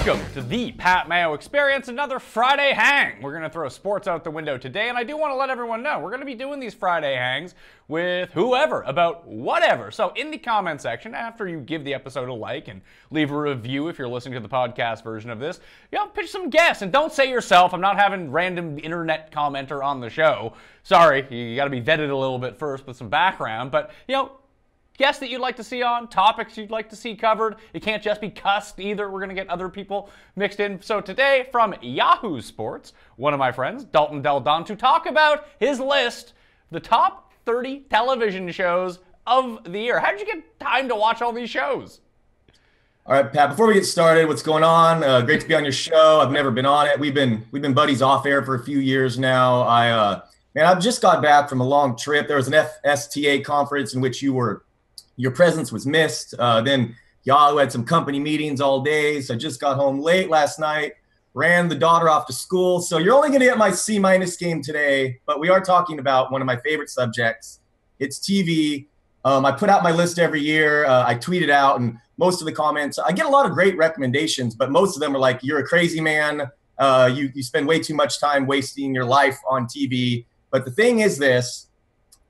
Welcome to the Pat Mayo Experience, another Friday hang. We're going to throw sports out the window today, and I do want to let everyone know we're going to be doing these Friday hangs with whoever about whatever. So in the comment section, after you give the episode a like and leave a review if you're listening to the podcast version of this, pitch some guests, and don't say yourself. I'm not having random internet commenter on the show. Sorry, you got to be vetted a little bit first with some background, but guests that you'd like to see on, topics you'd like to see covered. It can't just be cussed either. We're going to get other people mixed in. So today, from Yahoo Sports, one of my friends, Dalton, to talk about his list, the top 30 television shows of the year. How did you get time to watch all these shows? All right, Pat, before we get started, what's going on? Great to be on your show. I've never been on it. We've been buddies off air for a few years now. I've just got back from a long trip. There was an FSTA conference in which your presence was missed. Then Yahoo had some company meetings all day. So I just got home late last night, ran the daughter off to school. So you're only going to get my C- game today, but we are talking about one of my favorite subjects. It's TV. I put out my list every year. I tweet it out, and most of the comments, I get a lot of great recommendations, but most of them are like, you're a crazy man. You spend way too much time wasting your life on TV. But the thing is this,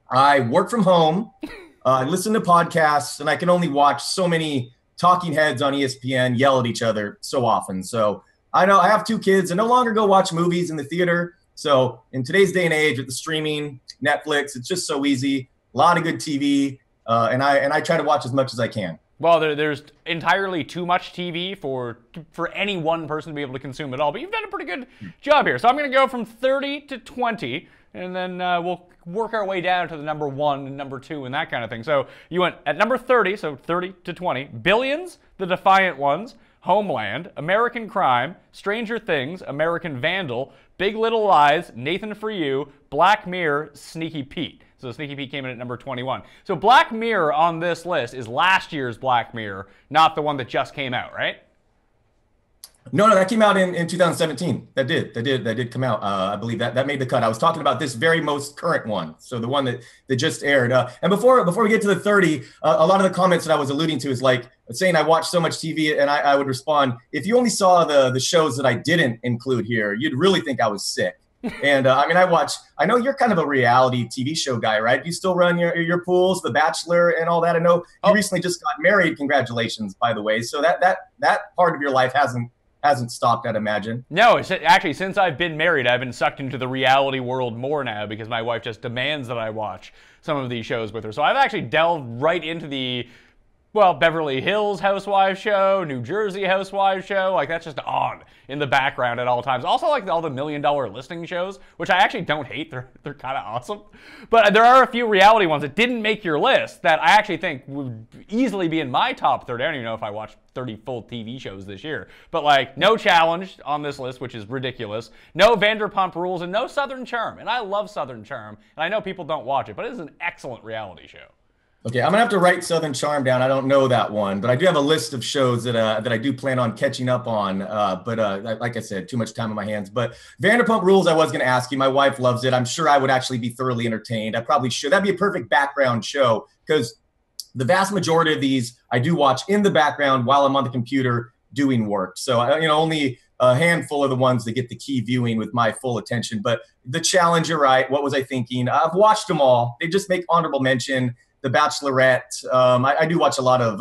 I work from home. I listen to podcasts, and I can only watch so many talking heads on ESPN yell at each other so often. So I know I have two kids and no longer go watch movies in the theater. So in today's day and age with the streaming, Netflix, it's just so easy. A lot of good TV, and I try to watch as much as I can. Well, there's entirely too much TV for any one person to be able to consume it all, but you've done a pretty good job here. So I'm going to go from 30 to 20, and then we'll work our way down to the number 1 and number 2 and that kind of thing. So you went at number 30, so 30 to 20, Billions, The Defiant Ones, Homeland, American Crime, Stranger Things, American Vandal, Big Little Lies, Nathan For You, Black Mirror, Sneaky Pete. So Sneaky Pete came in at number 21. So Black Mirror on this list is last year's Black Mirror, not the one that just came out, right? No, that came out in 2017. That did come out. I believe that made the cut. I was talking about this very most current one. So the one that just aired. And before we get to the 30, a lot of the comments that I was alluding to is like saying I watch so much TV, and I would respond, if you only saw the shows that I didn't include here, you'd really think I was sick. And I know you're kind of a reality TV show guy, right? You still run your pools, The Bachelor and all that. I know you recently just got married. Congratulations, by the way. So that part of your life hasn't stopped, I'd imagine. No, actually, since I've been married, I've been sucked into the reality world more now because my wife just demands that I watch some of these shows with her. So I've actually delved right into the Beverly Hills Housewives show, New Jersey Housewives show, like that's just on in the background at all times. Also like all the $1 Million Listing shows, which I actually don't hate. They're kind of awesome. But there are a few reality ones that didn't make your list that I actually think would easily be in my top 30. I don't even know if I watched 30 full TV shows this year. But like no Challenge on this list, which is ridiculous. No Vanderpump Rules, and no Southern Charm. And I love Southern Charm, and I know people don't watch it, but it is an excellent reality show. Okay, I'm gonna have to write Southern Charm down. I don't know that one, but I do have a list of shows that I do plan on catching up on. But like I said, too much time on my hands. But Vanderpump Rules, I was gonna ask you. My wife loves it. I'm sure I would actually be thoroughly entertained. I probably should. That'd be a perfect background show because the vast majority of these I do watch in the background while I'm on the computer doing work. So only a handful of the ones that get the key viewing with my full attention. But The Challenge, you're right. What was I thinking? I've watched them all. They just make honorable mention. The Bachelorette. I do watch a lot of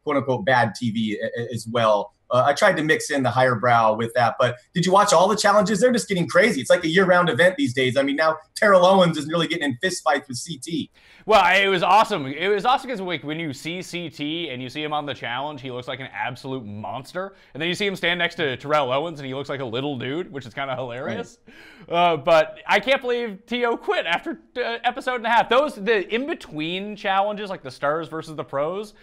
quote unquote bad TV as well. I tried to mix in the higher brow with that, but did you watch all the challenges? They're just getting crazy. It's like a year-round event these days. I mean, now Terrell Owens is really getting in fist fights with CT. Well, it was awesome. It was awesome because when you see CT and you see him on the challenge, he looks like an absolute monster. And then you see him stand next to Terrell Owens and he looks like a little dude, which is kind of hilarious. Right. But I can't believe T.O. quit after episode and a half. The in-between challenges, like the stars versus the pros,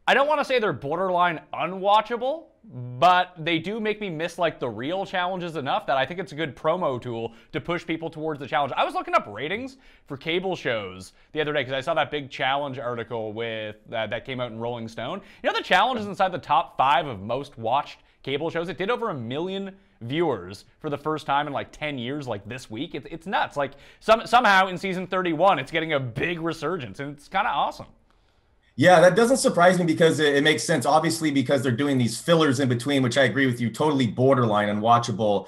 I don't want to say they're borderline unwatchable, but they do make me miss like the real challenges enough that I think it's a good promo tool to push people towards the challenge. I was looking up ratings for cable shows the other day because I saw that big challenge article with that came out in Rolling Stone. The challenge is inside the top 5 of most watched cable shows. It did over 1 million viewers for the first time in like 10 years, like this week. It's nuts. Like somehow in season 31, it's getting a big resurgence, and it's kind of awesome. Yeah, that doesn't surprise me because it makes sense. Obviously, because they're doing these fillers in between, which I agree with you, totally borderline unwatchable.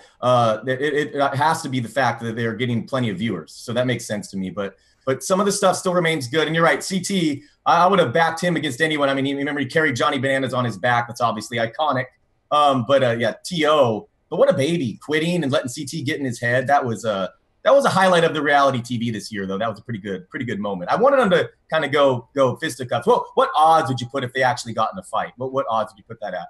It has to be the fact that they're getting plenty of viewers, so that makes sense to me. But some of the stuff still remains good. And you're right, CT. I would have backed him against anyone. I mean, remember he carried Johnny Bananas on his back. That's obviously iconic. Yeah, To. But what a baby, quitting and letting CT get in his head. That was a highlight of the reality TV this year, though. That was a pretty good moment. I wanted them to kind of go fisticuffs. Well, what odds would you put if they actually got in a fight? What odds would you put that at?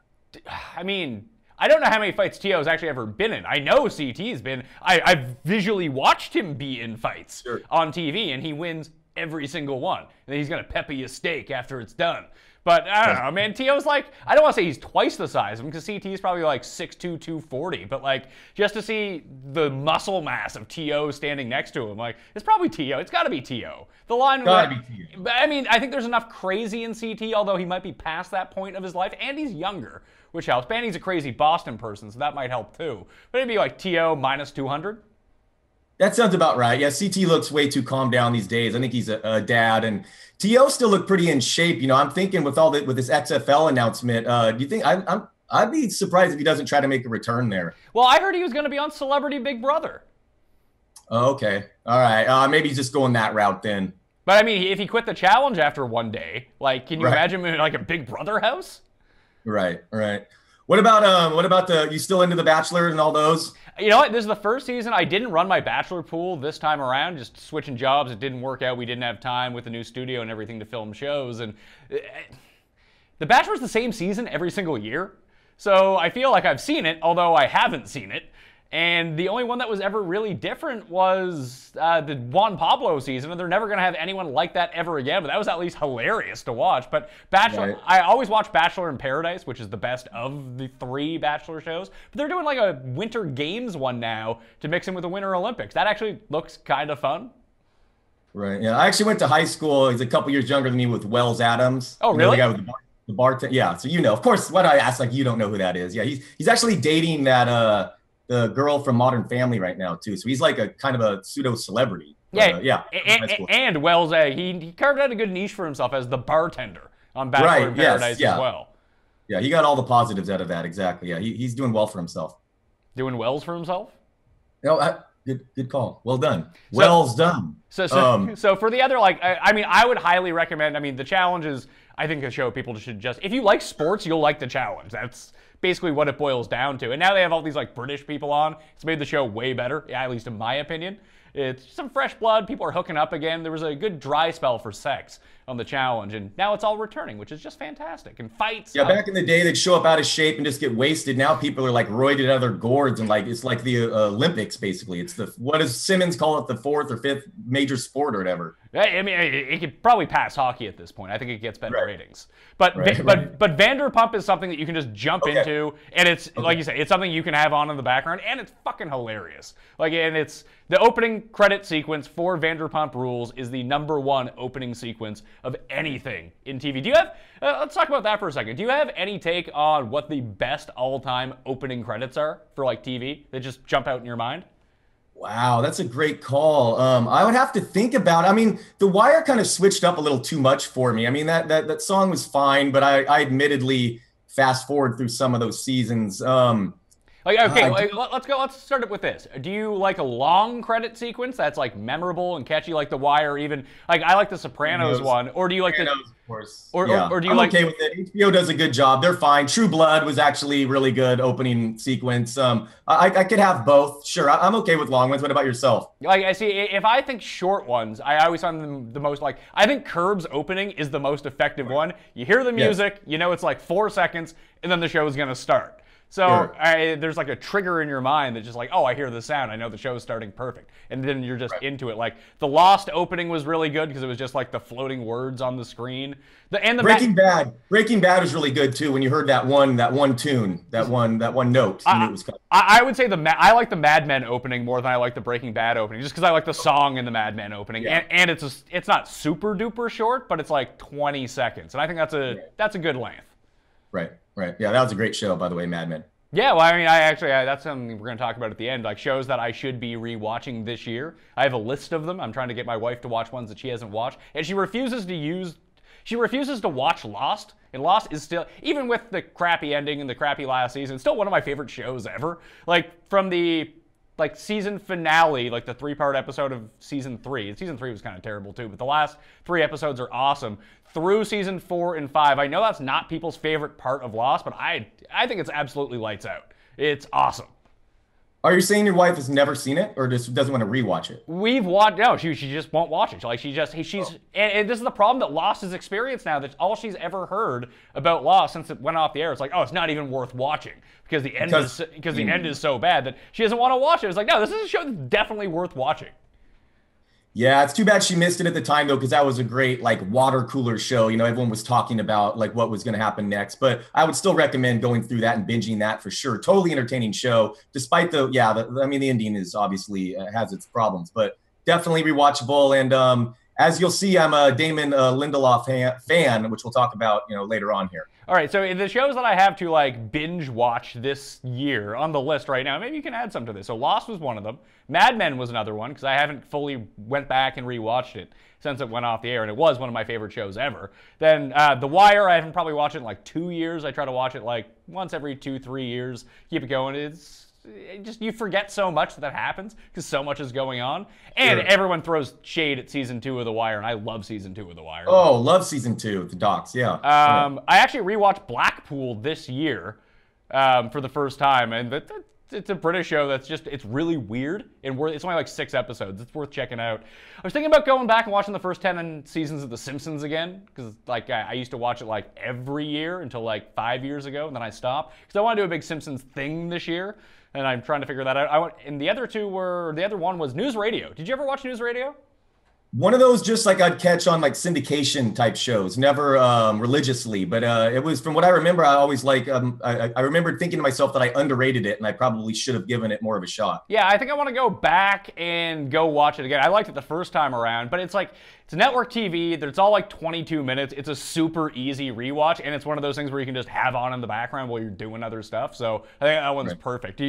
I mean, I don't know how many fights T.O.'s actually ever been in. I know CT's been. I've visually watched him be in fights on TV, and he wins every single one. And then he's going to pepper you a steak after it's done. But I don't know, man. T.O.'s like, I don't want to say he's twice the size of him because CT is probably like 6'2", 240. But like, just to see the muscle mass of T.O. standing next to him, like, it's probably T.O. It's got to be T.O. The line, gotta be T.O. I mean, I think there's enough crazy in CT, although he might be past that point of his life, and he's younger, which helps. And he's a crazy Boston person, so that might help too. But it'd be like T.O. minus 200. That sounds about right. Yeah, CT looks way too calmed down these days. I think he's a dad, and To still look pretty in shape. You know, I'm thinking with this XFL announcement. Do you think I'd be surprised if he doesn't try to make a return there? Well, I heard he was going to be on Celebrity Big Brother. Oh, okay, all right. Maybe he's just going that route then. But I mean, if he quit the challenge after one day, like, can you imagine him in like a Big Brother house? Right. What about you still into The Bachelor and all those? You know what? This is the first season. I didn't run my Bachelor pool this time around, just switching jobs. It didn't work out. We didn't have time with the new studio and everything to film shows. And The Bachelor's the same season every single year. So I feel like I've seen it, although I haven't seen it. And the only one that was ever really different was the Juan Pablo season, and they're never going to have anyone like that ever again. But that was at least hilarious to watch. But Bachelor, right. I always watch Bachelor in Paradise, which is the best of the 3 Bachelor shows. But they're doing like a Winter Games one now to mix in with the Winter Olympics. That actually looks kind of fun. Right. Yeah, I actually went to high school. He's a couple years younger than me with Wells Adams. Oh, really? The guy with the bartender. Yeah. So of course, what I asked, like you don't know who that is. Yeah, he's actually dating that. The girl from Modern Family right now too, so he's like a kind of a pseudo celebrity. Yeah. And Wells, he carved out a good niche for himself as the bartender on Bachelor in Paradise as well. Yeah, he got all the positives out of that. Exactly. Yeah, he's doing well for himself. Doing wells for himself. No, good call. Well done. Wells done. So for the other, like, I mean, I would highly recommend. I mean, the challenge is, I think, a show people should just. If you like sports, you'll like the challenge. That's basically what it boils down to. And now they have all these like British people on. It's made the show way better, at least in my opinion. It's some fresh blood. People are hooking up again. There was a good dry spell for sex on the challenge, and now it's all returning, which is just fantastic. And fights. Yeah, back in the day, they'd show up out of shape and just get wasted. Now people are like roided out of their gourds, and like it's like the Olympics basically. It's what does Simmons call it, the 4th or 5th major sport or whatever? I mean, it could probably pass hockey at this point. I think it gets better ratings. But Vanderpump is something that you can just jump into, and it's like you say, it's something you can have on in the background, and it's fucking hilarious. Like, and it's the opening credit sequence for Vanderpump Rules is the #1 opening sequence of anything in TV. Do you have? Let's talk about that for a second. Do you have any take on what the best all-time opening credits are for like TV that just jump out in your mind? Wow, that's a great call. I would have to think about. I mean, The Wire kind of switched up a little too much for me. I mean, that song was fine, but I admittedly fast forward through some of those seasons. Let's start it with this. Do you like a long credit sequence that's like memorable and catchy, like The Wire, or even like I like the Sopranos one, or do you like Sopranos, of course? Or do you I'm okay with it. HBO does a good job. They're fine. True Blood was actually really good opening sequence. I could have both. Sure, I'm okay with long ones. What about yourself? Like, I see. If I think short ones, I always find them the most like. I think Curb's opening is the most effective one. You hear the music, you know it's like 4 seconds, and then the show is gonna start. So there's like a trigger in your mind that's just like, oh, I hear the sound. I know the show's starting perfect. And then you're just into it. Like the Lost opening was really good because it was just like the floating words on the screen. Breaking Bad was really good too. When you heard that one tune, that one note, you knew it was coming. I would say I like the Mad Men opening more than I like the Breaking Bad opening, just because I like the song in the Mad Men opening. Yeah. And it's not super duper short, but it's like 20 seconds. And I think that's a good length. Right. Yeah, that was a great show, by the way, Mad Men. Yeah, well, I mean, that's something we're going to talk about at the end, like shows that I should be rewatching this year. I have a list of them. I'm trying to get my wife to watch ones that she hasn't watched, and she refuses to use. she refuses to watch Lost. And Lost is still, even with the crappy ending and the crappy last season, still one of my favorite shows ever. Like, from the season finale, like the 3-part episode of season 3. Season 3 was kind of terrible too, but the last 3 episodes are awesome. Through season 4 and 5, I know that's not people's favorite part of Lost, but I think it's absolutely lights out. It's awesome. Are you saying your wife has never seen it, or just doesn't want to rewatch it? We've watched. No, she just won't watch it. Like she's and this is the problem that Lost has experienced now. That all she's ever heard about Lost since it went off the air. It's like, oh, it's not even worth watching because the end is so bad that she doesn't want to watch it. It's like, no, this is a show that's definitely worth watching. Yeah, it's too bad she missed it at the time, though, because that was a great, like, water cooler show. You know, everyone was talking about, like, what was going to happen next. But I would still recommend going through that and binging that for sure. Totally entertaining show, despite the ending is obviously has its problems, but definitely rewatchable. And as you'll see, I'm a Damon Lindelof fan, which we'll talk about, later on here. All right, so the shows that I have to, like, binge watch this year on the list right now, maybe you can add some to this. So Lost was one of them. Mad Men was another one, because I haven't fully went back and rewatched it since it went off the air, and it was one of my favorite shows ever. Then The Wire, I haven't probably watched it in like 2 years. I try to watch it like once every 2-3 years. Keep it going. You forget so much that happens because so much is going on. And everyone throws shade at season 2 of The Wire, and I love season 2 of The Wire. Oh, love season 2, the docs, yeah. I actually rewatched Blackpool this year for the first time, and it's a British show it's really weird, and it's only like 6 episodes. It's worth checking out. I was thinking about going back and watching the first 10 seasons of The Simpsons again, because like I used to watch it like every year until like 5 years ago, and then I stopped because I want to do a big Simpsons thing this year. And I'm trying to figure that out. And the other one was News Radio. Did you ever watch News Radio? One of those just like I'd catch on like syndication type shows, never religiously, but it was, from what I remember, I always I remember thinking to myself that I underrated it and I probably should have given it more of a shot. Yeah, I think I want to go back and go watch it again. I liked it the first time around, but it's network TV. It's all like 22 minutes. It's a super easy rewatch, and it's one of those things where you can just have on in the background while you're doing other stuff. So I think that one's perfect.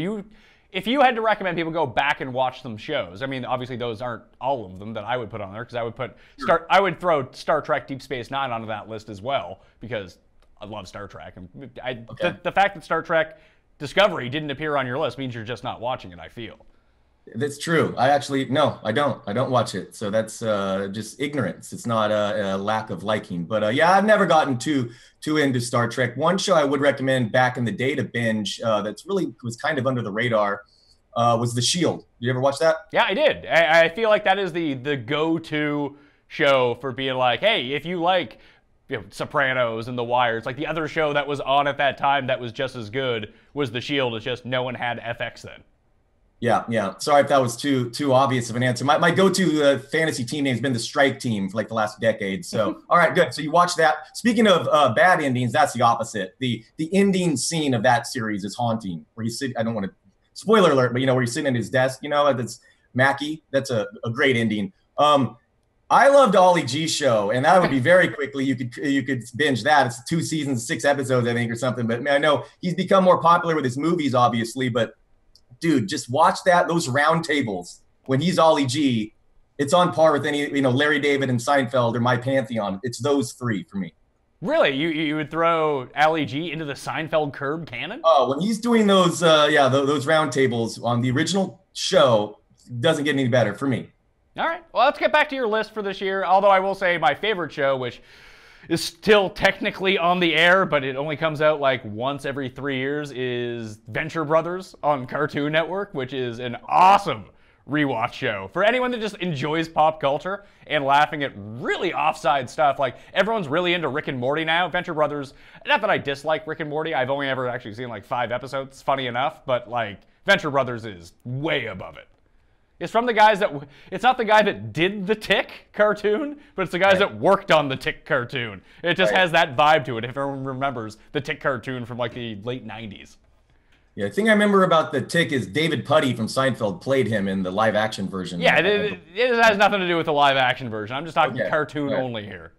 If you had to recommend people go back and watch some shows, I mean, obviously those aren't all of them that I would put on there, because I would throw Star Trek Deep Space Nine onto that list as well, because I love Star Trek. And the fact that Star Trek Discovery didn't appear on your list means you're just not watching it, I feel. That's true. I don't watch it. So that's just ignorance. It's not a lack of liking. But yeah, I've never gotten too into Star Trek. One show I would recommend back in the day to binge that's really was kind of under the radar was The Shield. Did you ever watch that? Yeah, I did. I feel like that is the go-to show for being like, hey, if you like Sopranos and The Wire, it's like the other show that was on at that time that was just as good was The Shield. It's just no one had FX then. Yeah. Sorry if that was too obvious of an answer. My go-to fantasy team name has been the Strike Team for like the last decade. So, all right, good. So you watch that. Speaking of bad endings, that's the opposite. The ending scene of that series is haunting. Where he's sitting, I don't want to spoiler alert, but where he's sitting at his desk. That's Mackie. That's a great ending. I loved Ollie G's show, and that would be very quickly. You could binge that. It's 2 seasons, 6 episodes, I think, or something. But man, I know he's become more popular with his movies, obviously, but. Dude, just watch those round tables when he's Ollie G. It's on par with any, Larry David and Seinfeld or my pantheon. It's those 3 for me. Really? You would throw Ali G into the Seinfeld curb canon? Oh, when he's doing those round tables on the original show, doesn't get any better for me. All right. Well, let's get back to your list for this year. Although I will say my favorite show, which is still technically on the air, but it only comes out like once every 3 years, is Venture Brothers on Cartoon Network, which is an awesome rewatch show for anyone that just enjoys pop culture and laughing at really offside stuff. Like, everyone's really into Rick and Morty now. Venture Brothers, not that I dislike Rick and Morty, I've only ever actually seen like 5 episodes, funny enough, but like Venture Brothers is way above it. It's from the guys it's not the guy that did the Tick cartoon, but it's the guys that worked on the Tick cartoon. It just has that vibe to it, if everyone remembers the Tick cartoon from like the late 90s. Yeah, the thing I remember about the Tick is David Puddy from Seinfeld played him in the live action version. Yeah, it has nothing to do with the live action version. I'm just talking cartoon only here.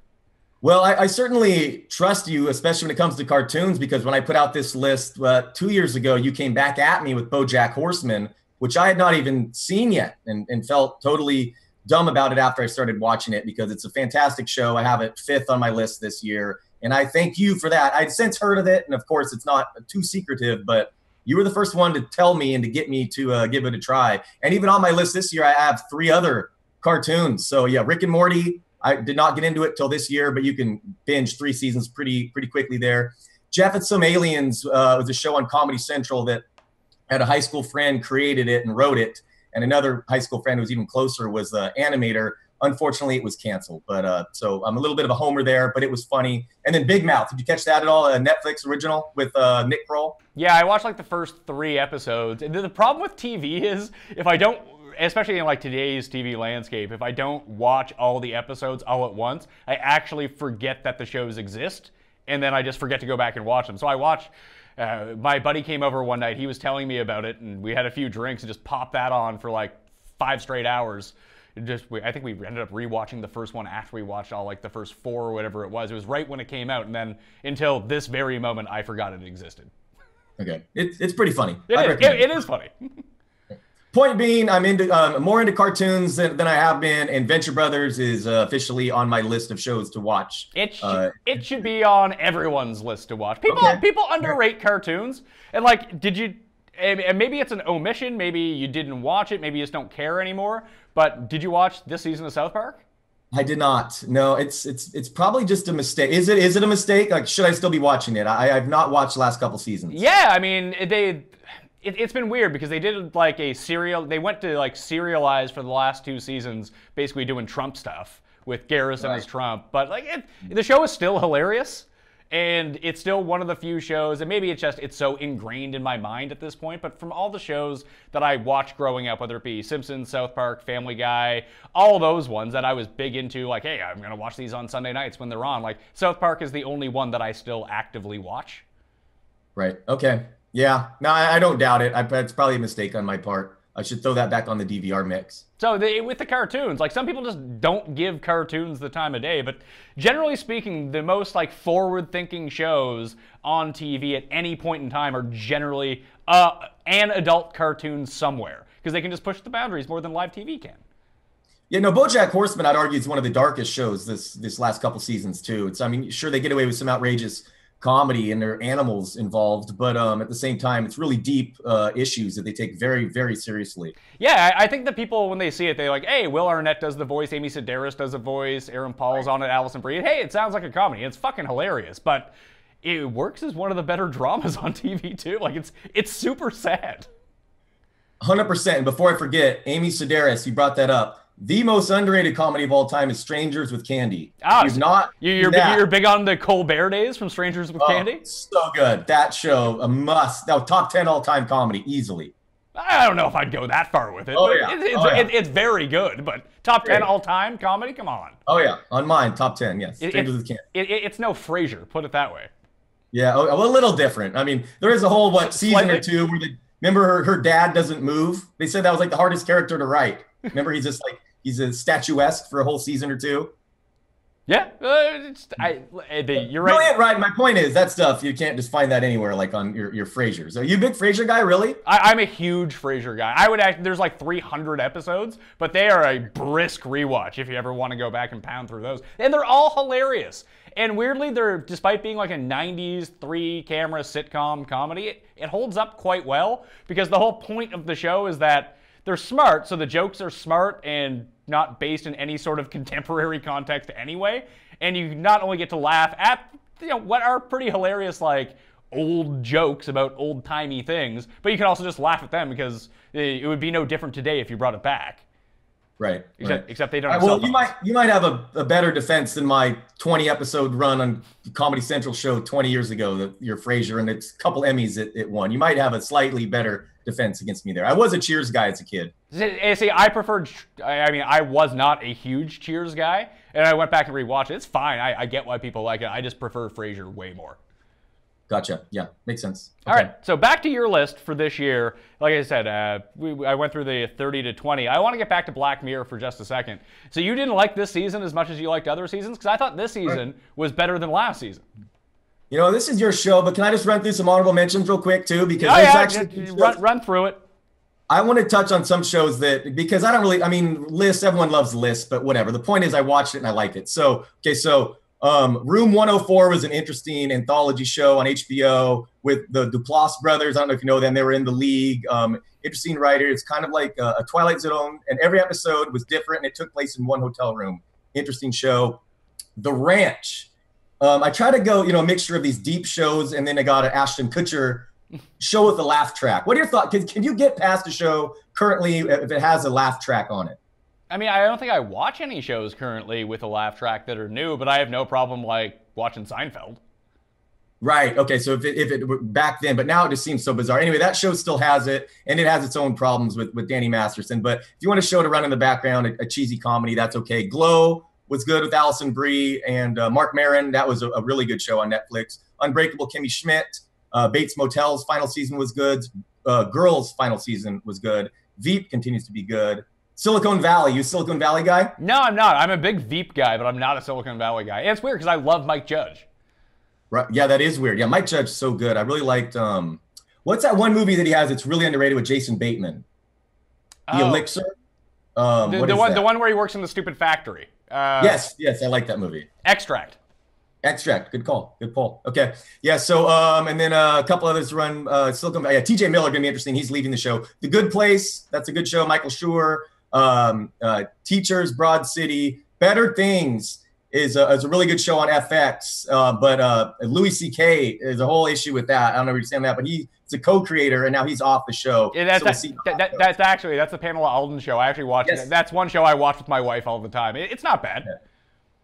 Well, I certainly trust you, especially when it comes to cartoons, because when I put out this list 2 years ago, you came back at me with BoJack Horseman, which I had not even seen yet, and felt totally dumb about it after I started watching it because it's a fantastic show. I have it 5th on my list this year. And I thank you for that. I'd since heard of it. And of course, it's not too secretive, but you were the first one to tell me and to get me to give it a try. And even on my list this year, I have 3 other cartoons. So yeah, Rick and Morty. I did not get into it till this year, but you can binge 3 seasons pretty quickly there. Jeff and Some Aliens was a show on Comedy Central that had a high school friend created it and wrote it. And another high school friend who was even closer was the animator. Unfortunately, it was canceled. But so I'm a little bit of a homer there, but it was funny. And then Big Mouth. Did you catch that at all? A Netflix original with Nick Kroll? Yeah, I watched like the first 3 episodes. And the problem with TV is if I don't, especially in like today's TV landscape, if I don't watch all the episodes all at once, I actually forget that the shows exist. And then I just forget to go back and watch them. So I watched. My buddy came over one night. He was telling me about it, and we had a few drinks and just popped that on for like 5 straight hours. I think we ended up rewatching the first one after we watched all like the first 4 or whatever it was. It was right when it came out, and then until this very moment, I forgot it existed. Okay, it's pretty funny. It is funny. Point being, I'm more into cartoons than I have been, and Venture Brothers is officially on my list of shows to watch. It should be on everyone's list to watch. People underrate cartoons, and like, and maybe it's an omission, maybe you didn't watch it, maybe you just don't care anymore. But did you watch this season of South Park? I did not. No, it's probably just a mistake. Is it a mistake? Like, should I still be watching it? I've not watched the last couple seasons. Yeah, I mean It's been weird because they did like they went to like serialize for the last 2 seasons, basically doing Trump stuff with Garrison as Trump. But like the show is still hilarious, and it's still one of the few shows, and maybe it's so ingrained in my mind at this point, but from all the shows that I watched growing up, whether it be Simpsons, South Park, Family Guy, all those ones that I was big into, like, hey, I'm going to watch these on Sunday nights when they're on, like South Park is the only one that I still actively watch. Right. Okay. Yeah, no, I don't doubt it. It's probably a mistake on my part. I should throw that back on the DVR mix. So with the cartoons, like some people just don't give cartoons the time of day, but generally speaking, the most like forward-thinking shows on TV at any point in time are generally an adult cartoon somewhere, because they can just push the boundaries more than live TV can. Yeah, no, BoJack Horseman, I'd argue, is one of the darkest shows this last couple seasons too. I mean, sure, they get away with some outrageous comedy and there are animals involved, but at the same time, it's really deep issues that they take very, very seriously. Yeah, I think that people, when they see it, they're like, hey, Will Arnett does the voice, Amy Sedaris does the voice, Aaron Paul's on it, Allison Brie. Hey, it sounds like a comedy. It's fucking hilarious, but it works as one of the better dramas on TV too. Like it's super sad. 100%. And before I forget, Amy Sedaris, you brought that up. The most underrated comedy of all time is Strangers with Candy. You're big on the Colbert days from Strangers with Candy? So good. That show, a must. Now, top 10 all-time comedy, easily. I don't know if I'd go that far with it. It's very good, but top 10 all-time comedy? Come on. Oh, yeah. On mine, top 10, yes. Strangers with Candy. It's no Frasier, put it that way. Yeah, a little different. I mean, there is a whole, season or two where remember her dad doesn't move? They said that was like the hardest character to write. Remember, he's just like, he's a statuesque for a whole season or 2. Yeah, you're right. Brilliant, right? My point is that stuff you can't just find that anywhere, like on your Frasier. So you a big Frasier guy, really? I'm a huge Frasier guy. There's like 300 episodes, but they are a brisk rewatch if you ever want to go back and pound through those. And they're all hilarious. And weirdly, despite being like a 90s 3-camera sitcom comedy, it holds up quite well because the whole point of the show is that they're smart, so the jokes are smart and not based in any sort of contemporary context anyway. And you not only get to laugh at what are pretty hilarious like old jokes about old-timey things, but you can also just laugh at them because it would be no different today if you brought it back. Right. Except they don't. Right, well, you might have a better defense than my 20-episode run on Comedy Central show 20 years ago, your Frasier, and it's a couple Emmys it won. You might have a slightly better defense against me there. I was a Cheers guy as a kid. See, I was not a huge Cheers guy, and I went back and rewatched it. It's fine. I get why people like it. I just prefer Frasier way more. Gotcha. Yeah, makes sense. Okay. All right, so back to your list for this year. Like I said, I went through the 30 to 20. I want to get back to Black Mirror for just a second. So you didn't like this season as much as you liked other seasons? Because I thought this season was better than last season. You know, this is your show, but can I just run through some honorable mentions real quick, too? Because run through it. I want to touch on some shows that, because I don't really, I mean, lists, everyone loves lists, but whatever. The point is I watched it and I liked it. So, okay, so Room 104 was an interesting anthology show on HBO with the Duplass brothers. I don't know if you know them. They were in The League. Interesting writer. It's kind of like a Twilight Zone, and every episode was different, and it took place in one hotel room. Interesting show. The Ranch. I try to go, a mixture of these deep shows, and then I got an Ashton Kutcher show with a laugh track. What are your thoughts? Can you get past a show currently if it has a laugh track on it? I mean, I don't think I watch any shows currently with a laugh track that are new, but I have no problem like watching Seinfeld. Right. Okay. So if it back then, but now it just seems so bizarre. Anyway, that show still has it, and it has its own problems with Danny Masterson. But if you want a show to run in the background, a cheesy comedy, that's okay. Glow was good with Allison Brie and Mark Maron. That was a really good show on Netflix. Unbreakable Kimmy Schmidt. Bates Motel's final season was good. Girls' final season was good. Veep continues to be good. Silicon Valley. You a Silicon Valley guy? No, I'm not. I'm a big Veep guy, but I'm not a Silicon Valley guy. And it's weird because I love Mike Judge. Right. Yeah, that is weird. Yeah, Mike Judge is so good. I really liked what's that one movie that he has that's really underrated with Jason Bateman? The Elixir? The one where he works in the stupid factory. Yes, I like that movie. Extract. Good call. Good pull. Okay. Yeah, so and then a couple others run Silicon Valley. Yeah, TJ Miller gonna be interesting. He's leaving the show. The Good Place, that's a good show. Michael Schur. Teachers, Broad City. Better Things is a really good show on FX, but Louis C.K. is a whole issue with that. I don't know if you understand that, but he's a co-creator, and now he's off the show. Yeah, that's the Pamela Alden show. I actually watched it. That's one show I watch with my wife all the time. It's not bad.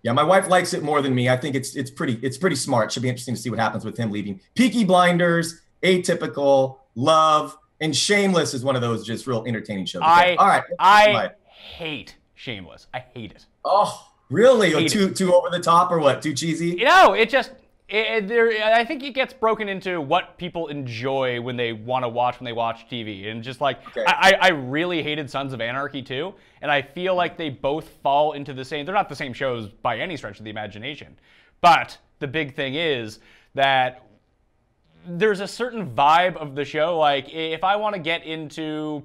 Yeah, my wife likes it more than me. I think it's pretty smart. Should be interesting to see what happens with him leaving. Peaky Blinders, Atypical, Love, and Shameless is one of those just real entertaining shows. Okay. All right. I hate Shameless. I hate it. Oh, really? Too over the top or what? Too cheesy? It just I think it gets broken into what people enjoy when they want to watch when they watch TV, and just like I really hated Sons of Anarchy too, and I feel like they both fall into the same. They're not the same shows by any stretch of the imagination, but the big thing is that there's a certain vibe of the show. Like if I want to get into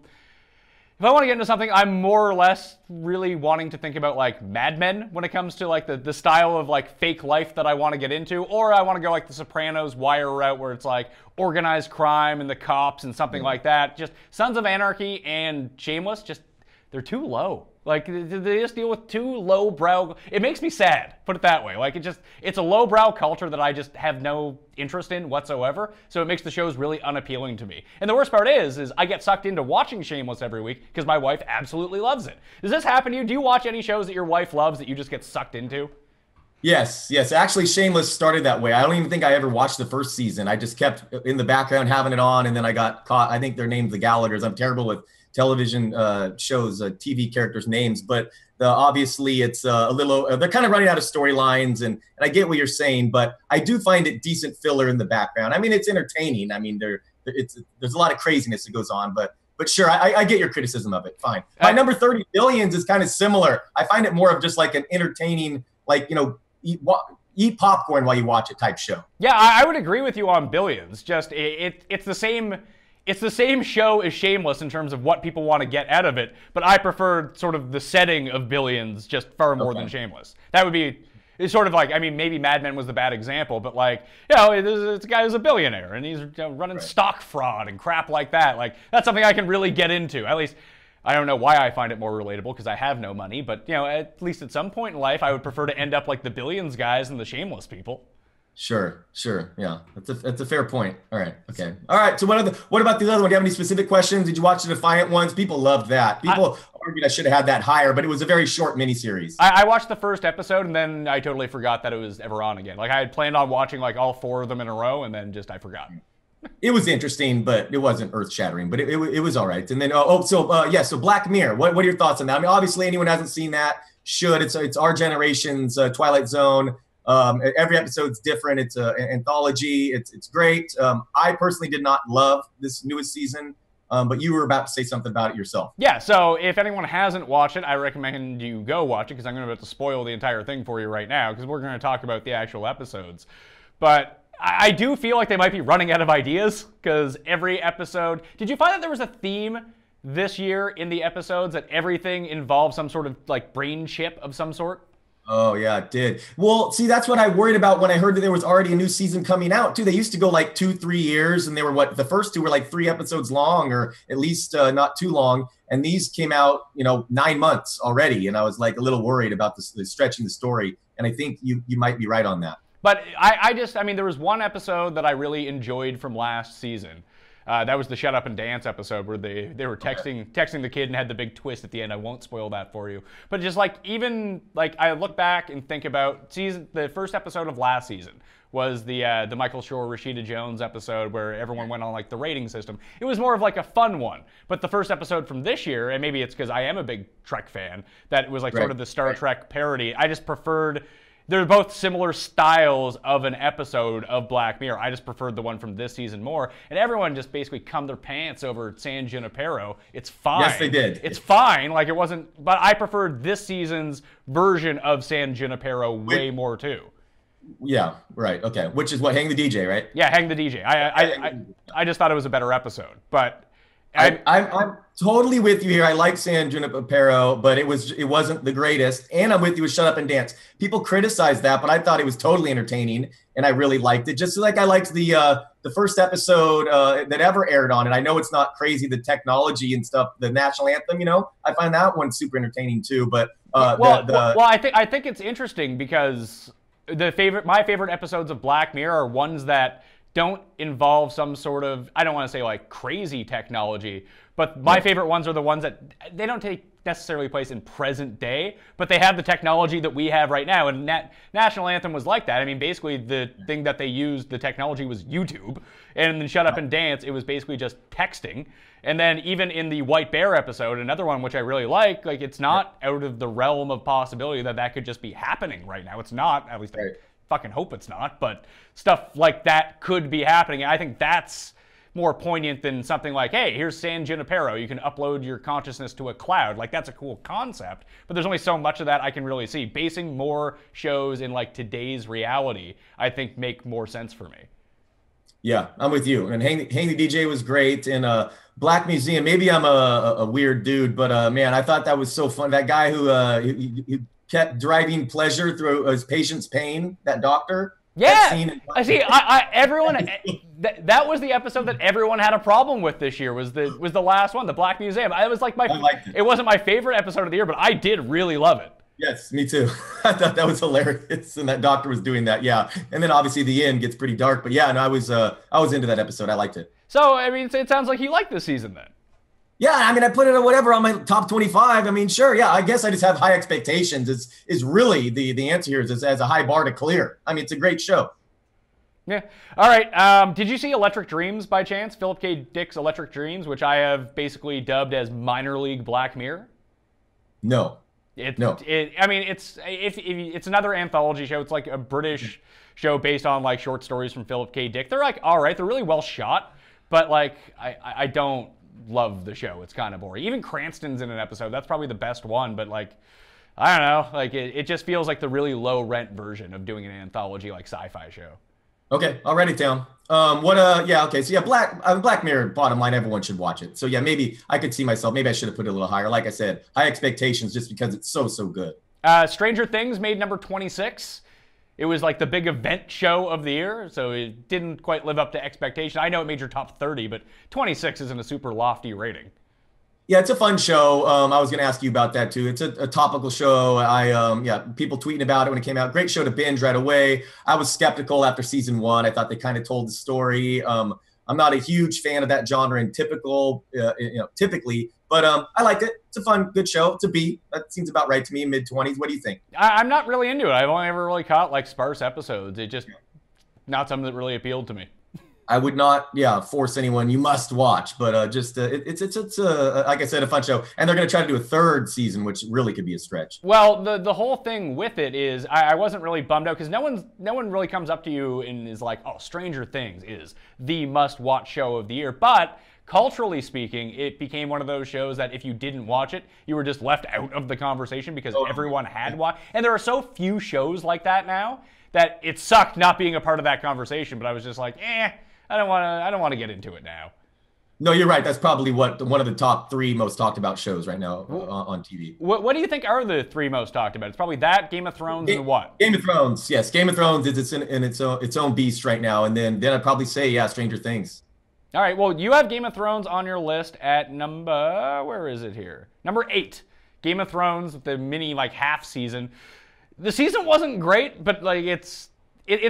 something, I'm more or less really wanting to think about like Mad Men when it comes to like the style of like fake life that I want to get into, or I want to go like the Sopranos Wire route where it's like organized crime and the cops and something like that. Just Sons of Anarchy and Shameless, they're too low. Like they just deal with too lowbrow. It makes me sad, put it that way. Like it's a lowbrow culture that I just have no interest in whatsoever. So it makes the shows really unappealing to me. And the worst part is I get sucked into watching Shameless every week because my wife absolutely loves it. Does this happen to you? Do you watch any shows that your wife loves that you just get sucked into? Yes. Actually, Shameless started that way. I don't even think I ever watched the first season. I just kept in the background having it on, and then I got caught. I think they're named the Gallaghers. I'm terrible with television shows, TV characters' names, but obviously it's a little, they're kind of running out of storylines, and I get what you're saying, but I do find it decent filler in the background. I mean, it's entertaining. I mean, there's a lot of craziness that goes on, but sure, I get your criticism of it. Fine. My number 30, Billions, is kind of similar. I find it more of just like an entertaining, like, eat popcorn while you watch it type show. Yeah, I would agree with you on Billions. Just it's the same. It's the same show as Shameless in terms of what people want to get out of it, but I prefer sort of the setting of Billions just far more than Shameless. That would be, it's sort of like, I mean, maybe Mad Men was the bad example, but like, this guy is a billionaire and he's running stock fraud and crap like that. Like, that's something I can really get into. At least, I don't know why I find it more relatable because I have no money, but at least at some point in life, I would prefer to end up like the Billions guys and the Shameless people. Sure. Yeah, that's a fair point. All right. Okay. All right. So what about the other one? Do you have any specific questions? Did you watch the Defiant Ones? People loved that. People argued I should have had that higher, but it was a very short miniseries. I watched the first episode and then I totally forgot that it was ever on again. Like I had planned on watching like all 4 of them in a row, and then I forgot. It was interesting, but it wasn't earth-shattering. But it was all right. And then so Black Mirror. What are your thoughts on that? I mean, obviously anyone who hasn't seen that should. It's our generation's Twilight Zone. Every episode's different. It's an anthology. It's great. I personally did not love this newest season, but you were about to say something about it yourself. Yeah, so if anyone hasn't watched it, I recommend you go watch it because I'm going to spoil the entire thing for you right now because we're going to talk about the actual episodes. But I do feel like they might be running out of ideas because every episode... Did you find that there was a theme this year in the episodes that everything involved some sort of like brain chip of some sort? Oh yeah, it did. Well, see, that's what I worried about when I heard that there was already a new season coming out too. They used to go like 2-3 years, and they were the first two were like 3 episodes long, or at least not too long. And these came out, 9 months already, and I was like a little worried about the stretching the story. And I think you might be right on that. But I mean, there was one episode that I really enjoyed from last season. That was the Shut Up and Dance episode where they were texting the kid and had the big twist at the end. I won't spoil that for you. But just even I look back and think about the first episode of last season was the Michael Shore, Rashida Jones episode where everyone went on like the rating system. It was more of like a fun one. But the first episode from this year, and maybe it's because I am a big Trek fan, that it was like sort of the Star Trek parody. I just preferred. They're both similar styles of an episode of Black Mirror. I just preferred the one from this season more. And everyone just basically cummed their pants over San Junipero. It's fine. Yes, they did. It's fine. Like, it wasn't... But I preferred this season's version of San Junipero way more, too. Yeah, right. Okay. Which is what? Hang the DJ, right? Yeah, Hang the DJ. I just thought it was a better episode. But... I'm totally with you here. I like San Junipero, but it wasn't the greatest. And I'm with you with Shut Up and Dance. People criticize that, but I thought it was totally entertaining, and I really liked it. Just like I liked the first episode that ever aired on it. I know it's not crazy, the technology and stuff, the national anthem. I find that one super entertaining too. But I think it's interesting because my favorite episodes of Black Mirror are ones that don't involve some sort of, I don't want to say like crazy technology, but my favorite ones are the ones that they don't take necessarily place in present day, but they have the technology that we have right now. And National Anthem was like that. I mean, basically the thing that they used, the technology was YouTube. And then Shut Up and Dance, it was basically just texting. And then even in the White Bear episode, another one which I really like it's not out of the realm of possibility that could just be happening right now. It's not, at least I fucking hope it's not, but stuff like that could be happening. And I think that's more poignant than something like, hey, here's San Junipero. You can upload your consciousness to a cloud. Like, that's a cool concept, but there's only so much of that I can really see. Basing more shows in like today's reality, I think make more sense for me. Yeah, I'm with you. And Hang the DJ was great. And Black Museum, maybe I'm a weird dude, but man, I thought that was so fun. That guy who kept deriving pleasure through his patient's pain, that doctor. Yeah, I see. Everyone. That was the episode that everyone had a problem with this year. Was the last one, the Black Museum. It was like it wasn't my favorite episode of the year, but I did really love it. Yes, me too. I thought that was hilarious, and that doctor was doing that. Yeah, and then obviously the end gets pretty dark, but yeah, and I was into that episode. I liked it. So I mean, it sounds like you liked this season then. Yeah, I mean, I put it on whatever on my top 25. I mean, sure, yeah, I guess I just have high expectations. Is really the answer here is as a high bar to clear. I mean, it's a great show. Yeah. All right. Did you see Electric Dreams by chance? Philip K. Dick's Electric Dreams, which I have basically dubbed as minor league Black Mirror. No. No. I mean, it's another anthology show. It's like a British show based on like short stories from Philip K. Dick. They're like all right. They're really well shot, but like I don't love the show. It's kind of boring. Even Cranston's in an episode. That's probably the best one, but like I don't know. Like it just feels like the really low rent version of doing an anthology like sci-fi show. Okay, I'll write it down. Yeah, okay. So yeah, Black Mirror, bottom line, everyone should watch it. So yeah, maybe I could see myself, maybe I should have put it a little higher. Like I said, high expectations just because it's so good. Stranger Things made number 26. It was like the big event show of the year, so it didn't quite live up to expectation. I know it made your top 30, but 26 isn't a super lofty rating. Yeah, it's a fun show. I was going to ask you about that too. It's a topical show. People tweeting about it when it came out. Great show to binge right away. I was skeptical after season 1. I thought they kind of told the story. I'm not a huge fan of that genre in typically, but I liked it. It's a fun, good show. It's a B. That seems about right to me, mid-20s. What do you think? I'm not really into it. I've only ever really caught like sparse episodes. It just not something that really appealed to me. I would not, force anyone. You must watch, but it's like I said, a fun show, and they're going to try to do a 3rd season, which really could be a stretch. Well, the whole thing with it is I wasn't really bummed out because no one really comes up to you and is like, oh, Stranger Things is the must-watch show of the year, but culturally speaking, it became one of those shows that if you didn't watch it, you were just left out of the conversation because everyone had watched. And there are so few shows like that now that it sucked not being a part of that conversation. But I was just like, I don't want to get into it now. No, you're right. That's probably one of the top three most talked about shows right now on TV. What do you think are the three most talked about? It's probably that, Game of Thrones, and what? Game of Thrones, yes. Game of Thrones is in its own beast right now, and then I'd probably say Stranger Things. All right, well, you have Game of Thrones on your list at where is it here? Number 8. Game of Thrones, the mini half season. The season wasn't great, but it's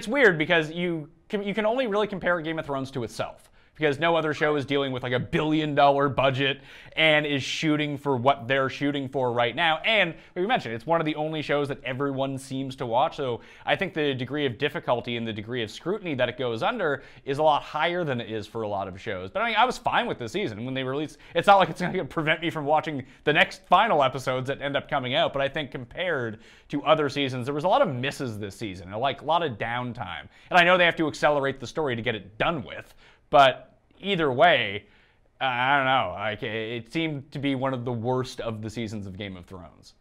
weird because you can only really compare Game of Thrones to itself. Because no other show is dealing with a $1 billion budget and is shooting for what they're shooting for right now. And like we mentioned, it's one of the only shows that everyone seems to watch. So I think the degree of difficulty and the degree of scrutiny that it goes under is a lot higher than it is for a lot of shows. But I mean, I was fine with the season when they released. It's not like it's going to prevent me from watching the next final episodes that end up coming out. But I think compared to other seasons, there was a lot of misses this season, a lot of downtime. And I know they have to accelerate the story to get it done with. But either way, I don't know. It seemed to be one of the worst of the seasons of Game of Thrones.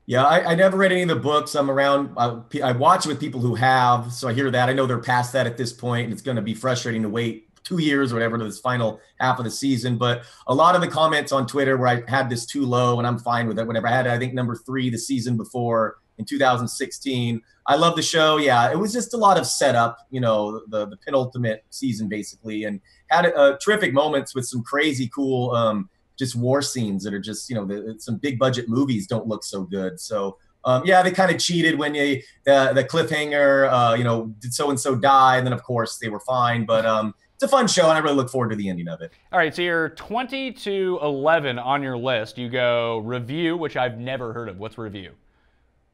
Yeah, I never read any of the books. I'm around. I watch with people who have, so I hear that. I know they're past that at this point, and it's going to be frustrating to wait 2 years or whatever to this final half of the season. But a lot of the comments on Twitter where I had this too low, and I'm fine with it. Whenever I had, I think, number 3 the season before in 2016. I love the show. Yeah, it was just a lot of setup, the penultimate season basically, and had terrific moments with some crazy cool just war scenes that are just, some big budget movies don't look so good. So they kind of cheated when the cliffhanger, did so-and-so die, and then of course they were fine. But it's a fun show, and I really look forward to the ending of it. All right, so you're 20 to 11 on your list. You go Review, which I've never heard of. What's Review?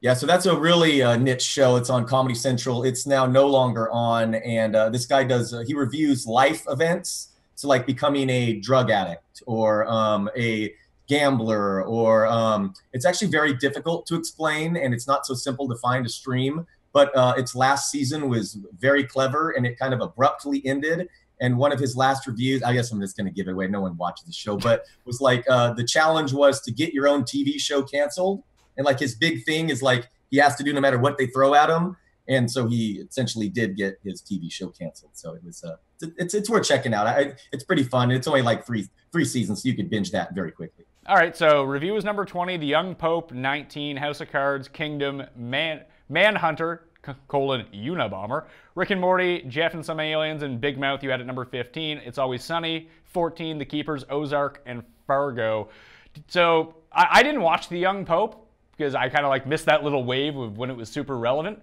Yeah, so that's a really niche show. It's on Comedy Central. It's now no longer on, and this guy he reviews life events, so like becoming a drug addict or a gambler, or it's actually very difficult to explain, and it's not so simple to find a stream, but its last season was very clever, and it kind of abruptly ended. And one of his last reviews, I guess I'm just going to give it away, no one watches the show, but was the challenge was to get your own TV show canceled. And his big thing is he has to do no matter what they throw at him. And so he essentially did get his TV show canceled. So it was it's worth checking out. It's pretty fun. It's only three seasons, so you could binge that very quickly. All right, so Review is number 20, The Young Pope, 19, House of Cards, Kingdom, Manhunter, Unabomber, Rick and Morty, Jeff and Some Aliens, and Big Mouth you had at number 15. It's Always Sunny, 14, The Keepers, Ozark, and Fargo. So I didn't watch The Young Pope, because I kind of missed that little wave of when it was super relevant.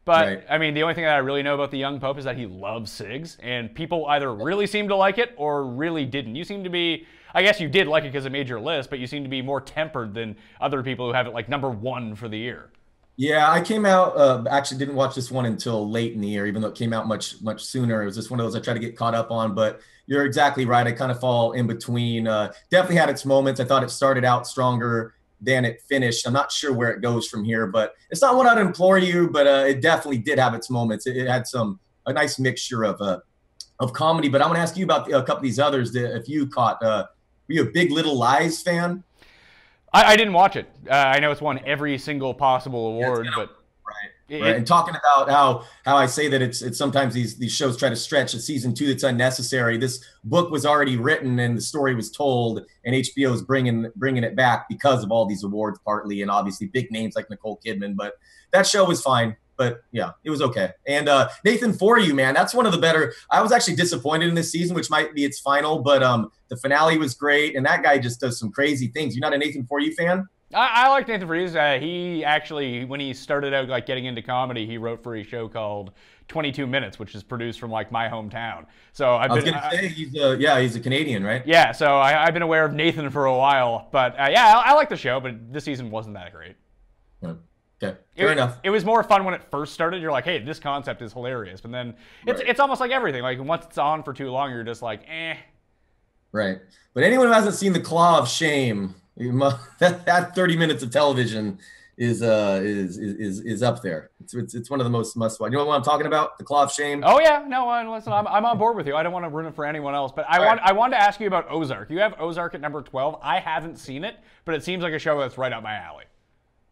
But, right. I mean, the only thing that I really know about the Young Pope is that he loves cigs, and people either really seem to like it or really didn't. You seem to be, I guess you did like it because it made your list, but you seem to be more tempered than other people who have it number 1 for the year. Yeah, I came out, actually didn't watch this one until late in the year, even though it came out much sooner. It was just one of those I tried to get caught up on, but you're exactly right. I kind of fall in between. Definitely had its moments. I thought it started out stronger than it finished. I'm not sure where it goes from here, but it's not what I'd implore you, but it definitely did have its moments. It had a nice mixture of comedy, but I want to ask you about a couple of these others that if you caught, were you a Big Little Lies fan? I didn't watch it. I know it's won every single possible award, but right. And talking about how I say that it's sometimes these shows try to stretch a season 2 that's unnecessary. This book was already written and the story was told, and HBO is bringing it back because of all these awards partly, and obviously big names like Nicole Kidman. But that show was fine. But yeah, it was okay. And Nathan For You, man, that's one of the better. I was actually disappointed in this season, which might be its final, but the finale was great, and that guy just does some crazy things. You're not a Nathan For You fan? I like Nathan For You. He actually, when he started out getting into comedy, he wrote for a show called 22 Minutes, which is produced from my hometown. So I was going to say he's a Canadian, right? Yeah, so I've been aware of Nathan for a while, but I like the show, but this season wasn't that great. Okay, fair enough. It was more fun when it first started. You're like, hey, this concept is hilarious, but then it's almost like everything. Once it's on for too long, you're just like, eh. Right, but anyone who hasn't seen The Claw of Shame, that 30 minutes of television is up there. It's one of the most must-watch. You know what I'm talking about? The Claw of Shame. Oh yeah, no, listen, I'm on board with you. I don't want to ruin it for anyone else, but I wanted to ask you about Ozark. You have Ozark at number 12. I haven't seen it, but it seems like a show that's right up my alley.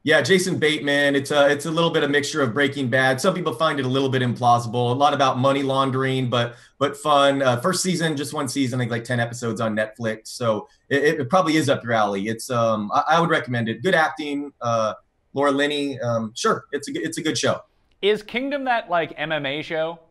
Yeah, Jason Bateman. It's a little bit of mixture of Breaking Bad. Some people find it a little bit implausible. A lot about money laundering, but fun. First season, just one season, I think like 10 episodes on Netflix. So it probably is up your alley. It's I would recommend it. Good acting. Laura Linney. Sure, it's a good show. Is Kingdom that like MMA show?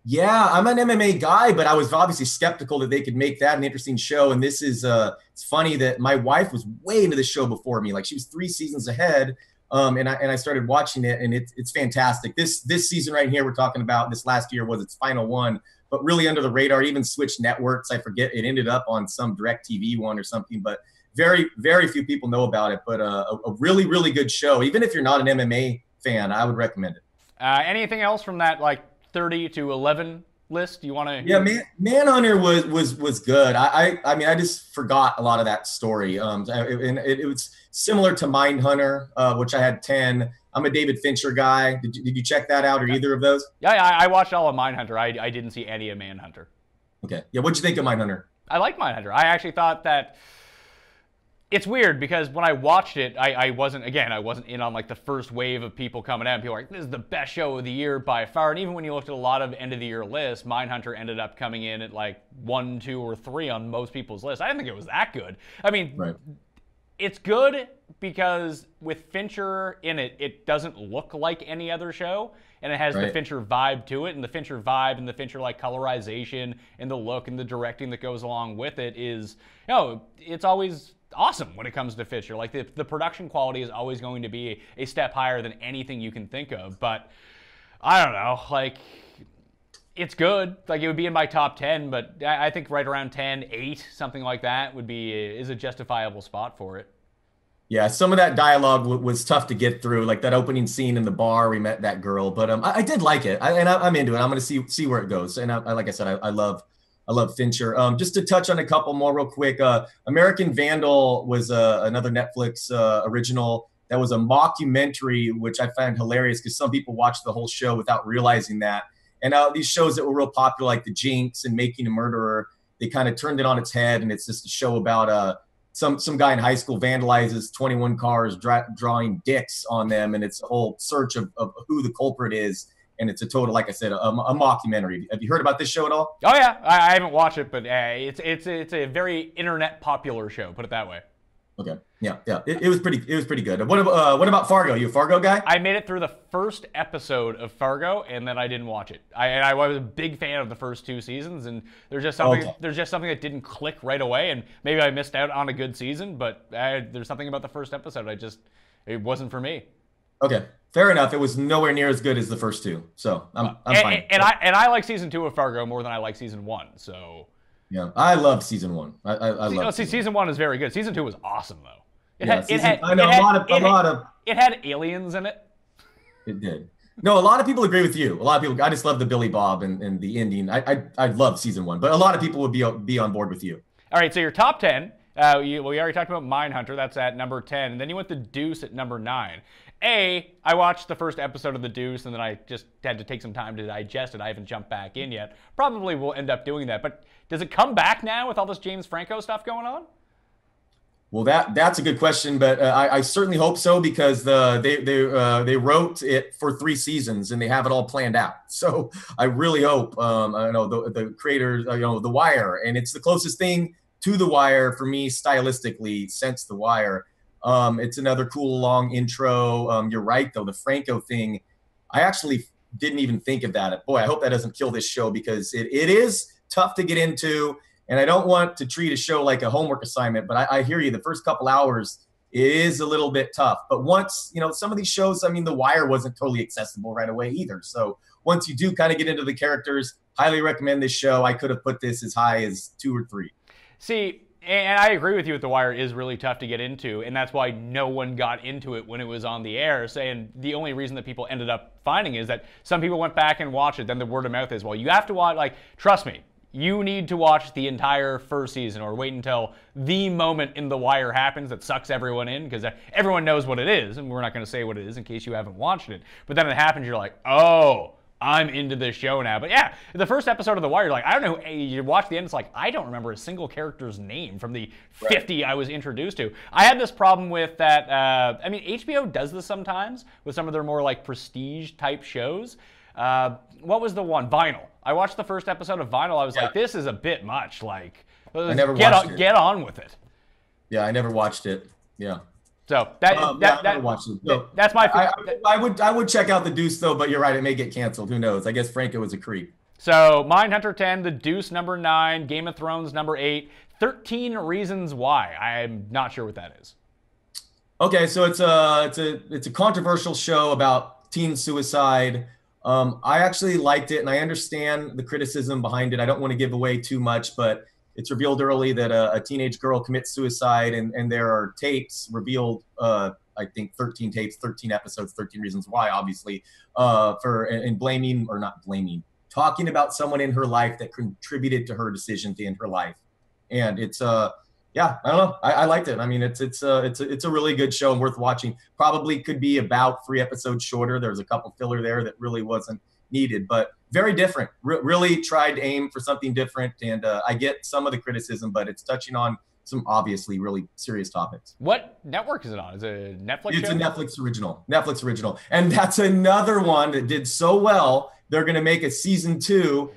Yeah, I'm an MMA guy, but I was obviously skeptical that they could make that an interesting show. And this is it's funny that my wife was way into the show before me. Like she was 3 seasons ahead. And I started watching it, and it's fantastic. This season right here we're talking about, this last year was its final one, but really under the radar. It even switched networks. I forget, it ended up on some DirecTV one or something, but very, very few people know about it. But a really, really good show. Even if you're not an MMA fan, I would recommend it. Anything else from that like 30 to 11 list you want to? Yeah, Manhunter was good. I mean, I just forgot a lot of that story. And it was similar to Mindhunter, which I had 10. I'm a David Fincher guy. Did you check that out, or either of those? Yeah, I watched all of Mindhunter. I didn't see any of Manhunter. Okay. Yeah, what'd you think of Mindhunter? I like Mindhunter. I actually thought that it's weird because when I watched it, I wasn't in on like the first wave of people coming out. People were like, this is the best show of the year by far. And even when you looked at a lot of end of the year lists, Mindhunter ended up coming in at like 1, 2, or 3 on most people's lists. I didn't think it was that good. I mean, right. It's good because with Fincher in it, it doesn't look like any other show, and it has the Fincher vibe to it, and the Fincher vibe and the Fincher like colorization and the look and the directing that goes along with it is, it's always awesome when it comes to Fincher. Like the production quality is always going to be a step higher than anything you can think of. But I don't know, like it's good. Like it would be in my top 10, but I think right around 10, 8, something like that is a justifiable spot for it. Yeah, some of that dialogue was tough to get through, like that opening scene in the bar we met that girl. But I did like it, and I'm into it. I'm going to see where it goes. And like I said, I love Fincher. Just to touch on a couple more real quick, American Vandal was another Netflix original that was a mockumentary, which I found hilarious because some people watched the whole show without realizing that. And these shows that were real popular, like The Jinx and Making a Murderer, they kind of turned it on its head, and it's just a show about some guy in high school vandalizes 21 cars, drawing dicks on them, and it's a whole search of who the culprit is. And it's a total, like I said, a mockumentary. Have you heard about this show at all? Oh yeah, I haven't watched it, but it's a very internet popular show. Put it that way. Okay, yeah, it was pretty good. What about Fargo? You a Fargo guy? I made it through the first episode of Fargo, and then I didn't watch it. I was a big fan of the first 2 seasons, and there's just something that didn't click right away, and maybe I missed out on a good season, but there's something about the first episode it wasn't for me. Okay, fair enough. It was nowhere near as good as the first 2, so I'm fine. And I like season 2 of Fargo more than I like season 1. So yeah, I love season 1. I love. Season 1 is very good. Season 2 was awesome though. It had aliens in it. It did. No, a lot of people agree with you. A lot of people. I just love the Billy Bob and the ending. I love season 1, but a lot of people would be on board with you. All right, so your top 10. We already talked about Mindhunter. That's at number 10, and then you went The Deuce at number 9. I watched the first episode of The Deuce, and then I just had to take some time to digest it. I haven't jumped back in yet. Probably will end up doing that. But does it come back now with all this James Franco stuff going on? Well, that's a good question, but I certainly hope so, because they wrote it for 3 seasons and they have it all planned out. So I really hope I know the creators, The Wire, and it's the closest thing to The Wire for me stylistically since The Wire. It's another cool long intro. You're right though, the Franco thing, I actually didn't even think of that. Boy, I hope that doesn't kill this show, because it is tough to get into. And I don't want to treat a show like a homework assignment, but I hear you. The first couple hours is a little bit tough. But once, some of these shows, I mean, The Wire wasn't totally accessible right away either. So once you do kind of get into the characters, highly recommend this show. I could have put this as high as 2 or 3. See, and I agree with you that The Wire is really tough to get into, and that's why no one got into it when it was on the air, saying the only reason that people ended up finding is that some people went back and watched it, then the word of mouth is, well, you have to watch, trust me, you need to watch the entire first season, or wait until the moment in The Wire happens that sucks everyone in, because everyone knows what it is, and we're not going to say what it is in case you haven't watched it. But then it happens, you're like, oh, I'm into this show now. But yeah, the first episode of The Wire, like, I don't know, you watch the end, it's like, I don't remember a single character's name from the 50 I was introduced to. I had this problem with that, I mean, HBO does this sometimes with some of their more like prestige type shows. What was the one? Vinyl. I watched the first episode of Vinyl. I was like, this is a bit much. Like, I never watched it. Get on with it. Yeah, I never watched it. Yeah. So I never watched it. So, that's my. I would check out The Deuce though, but you're right, it may get canceled. Who knows? I guess Franco was a creep. So Mindhunter 10, The Deuce number 9, Game of Thrones number 8, 13 Reasons Why. I'm not sure what that is. Okay, so it's a controversial show about teen suicide. I actually liked it, and I understand the criticism behind it. I don't want to give away too much, but it's revealed early that a teenage girl commits suicide, and there are tapes revealed, I think 13 tapes, 13 episodes, 13 Reasons Why, obviously, talking about someone in her life that contributed to her decision to end her life. And it's, yeah, I don't know. I liked it. I mean, it's a really good show and worth watching. Probably could be about 3 episodes shorter. There's a couple filler there that really wasn't needed, but very different. Really tried to aim for something different, and I get some of the criticism, but it's touching on some obviously really serious topics. What network is it on? Is it a Netflix show? It's a Netflix original. Netflix original, and that's another one that did so well. They're going to make a season 2.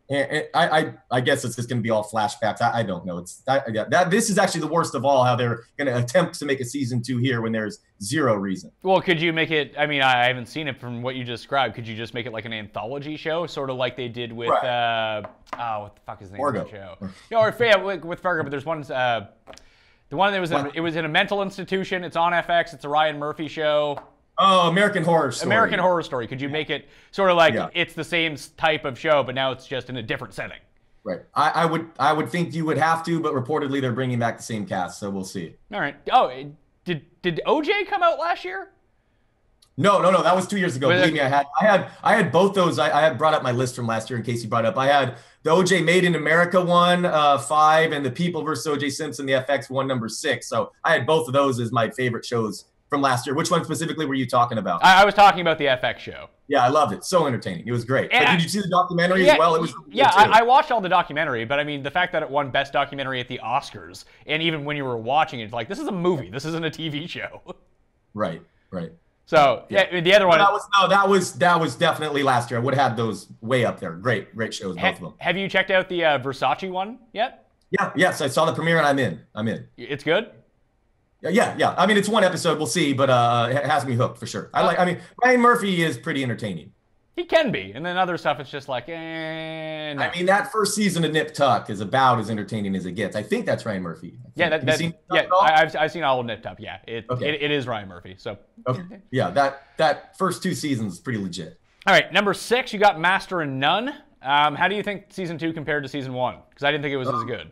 And I guess it's just going to be all flashbacks. I don't know. This is actually the worst of all, how they're going to attempt to make a season 2 here when there's zero reason. Well, could you make it, I mean, I haven't seen it from what you described. Could you just make it like an anthology show, sort of like they did with, what the fuck is the name of the show? With Fargo, but there's one, the one that was, it was in a mental institution. It's on FX. It's a Ryan Murphy show. Oh, American Horror Story. American Horror Story. Could you make it sort of like it's the same type of show, but now it's just in a different setting? Right. I would think you would have to, but reportedly they're bringing back the same cast, so we'll see. All right. Oh, did OJ come out last year? No. That was 2 years ago. Believe me, I had both those. I had brought up my list from last year in case you brought it up. I had the OJ Made in America one, 5, and the People versus OJ Simpson, the FX one, number 6. So I had both of those as my favorite shows from last year. Which one specifically were you talking about? I was talking about the FX show. Yeah, I loved it. So entertaining. It was great. But did you see the documentary as well? It was I watched all the documentary, but I mean, the fact that it won Best Documentary at the Oscars, and even when you were watching it, it's like, this is a movie. This isn't a TV show. Right. So, the other one... That was definitely last year. I would have had those way up there. Great shows, both of them. Have you checked out the Versace one yet? Yes, I saw the premiere, and I'm in. It's good? Yeah. I mean, it's one episode. We'll see, but it has me hooked for sure. I mean, Ryan Murphy is pretty entertaining. He can be, and then other stuff, it's just like, no. I mean, that first season of Nip Tuck is about as entertaining as it gets. I think that's Ryan Murphy. I've seen all of Nip Tuck. Yeah, it is Ryan Murphy. So okay. Yeah, that first 2 seasons is pretty legit. All right, number 6, you got Master and None. How do you think season 2 compared to season 1? Because I didn't think it was as good.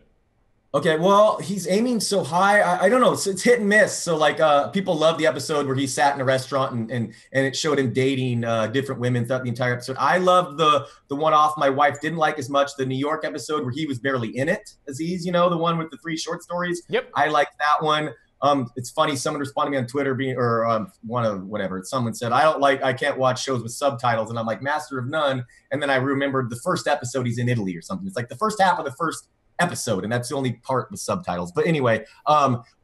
Okay, well, he's aiming so high. I don't know. It's hit and miss. So, like, people love the episode where he sat in a restaurant and it showed him dating different women throughout the entire episode. I love the one off my wife didn't like as much, the New York episode where he was barely in it. Aziz, the one with the 3 short stories. Yep. I liked that one. It's funny. Someone responded to me on Twitter, someone said, I can't watch shows with subtitles. And I'm like, Master of None. And then I remembered the first episode he's in Italy or something. It's like the first half of the first episode, and that's the only part with subtitles. But anyway,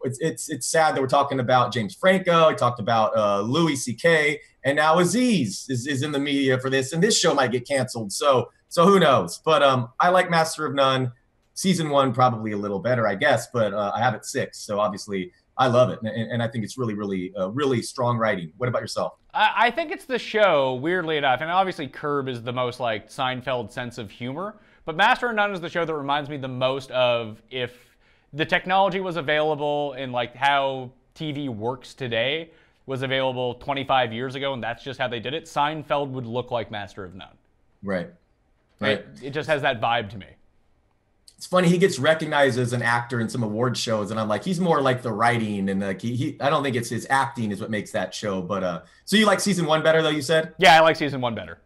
it's sad that we're talking about James Franco. I talked about Louis C.K. and now Aziz is in the media for this, and this show might get canceled. So who knows? But I like Master of None. Season 1 probably a little better, I guess, but I have it 6, so obviously I love it, and I think it's really strong writing. What about yourself? I think it's the show, weirdly enough, and obviously Curb is the most like Seinfeld sense of humor. But Master and None is the show that reminds me the most of if the technology was available and like how TV works today was available 25 years ago, and that's just how they did it. Seinfeld would look like Master of None. Right. It just has that vibe to me. It's funny, he gets recognized as an actor in some award shows, and I'm like, he's more like the writing, and like I don't think it's his acting is what makes that show. But so you like season 1 better, though, you said? Yeah, I like season 1 better.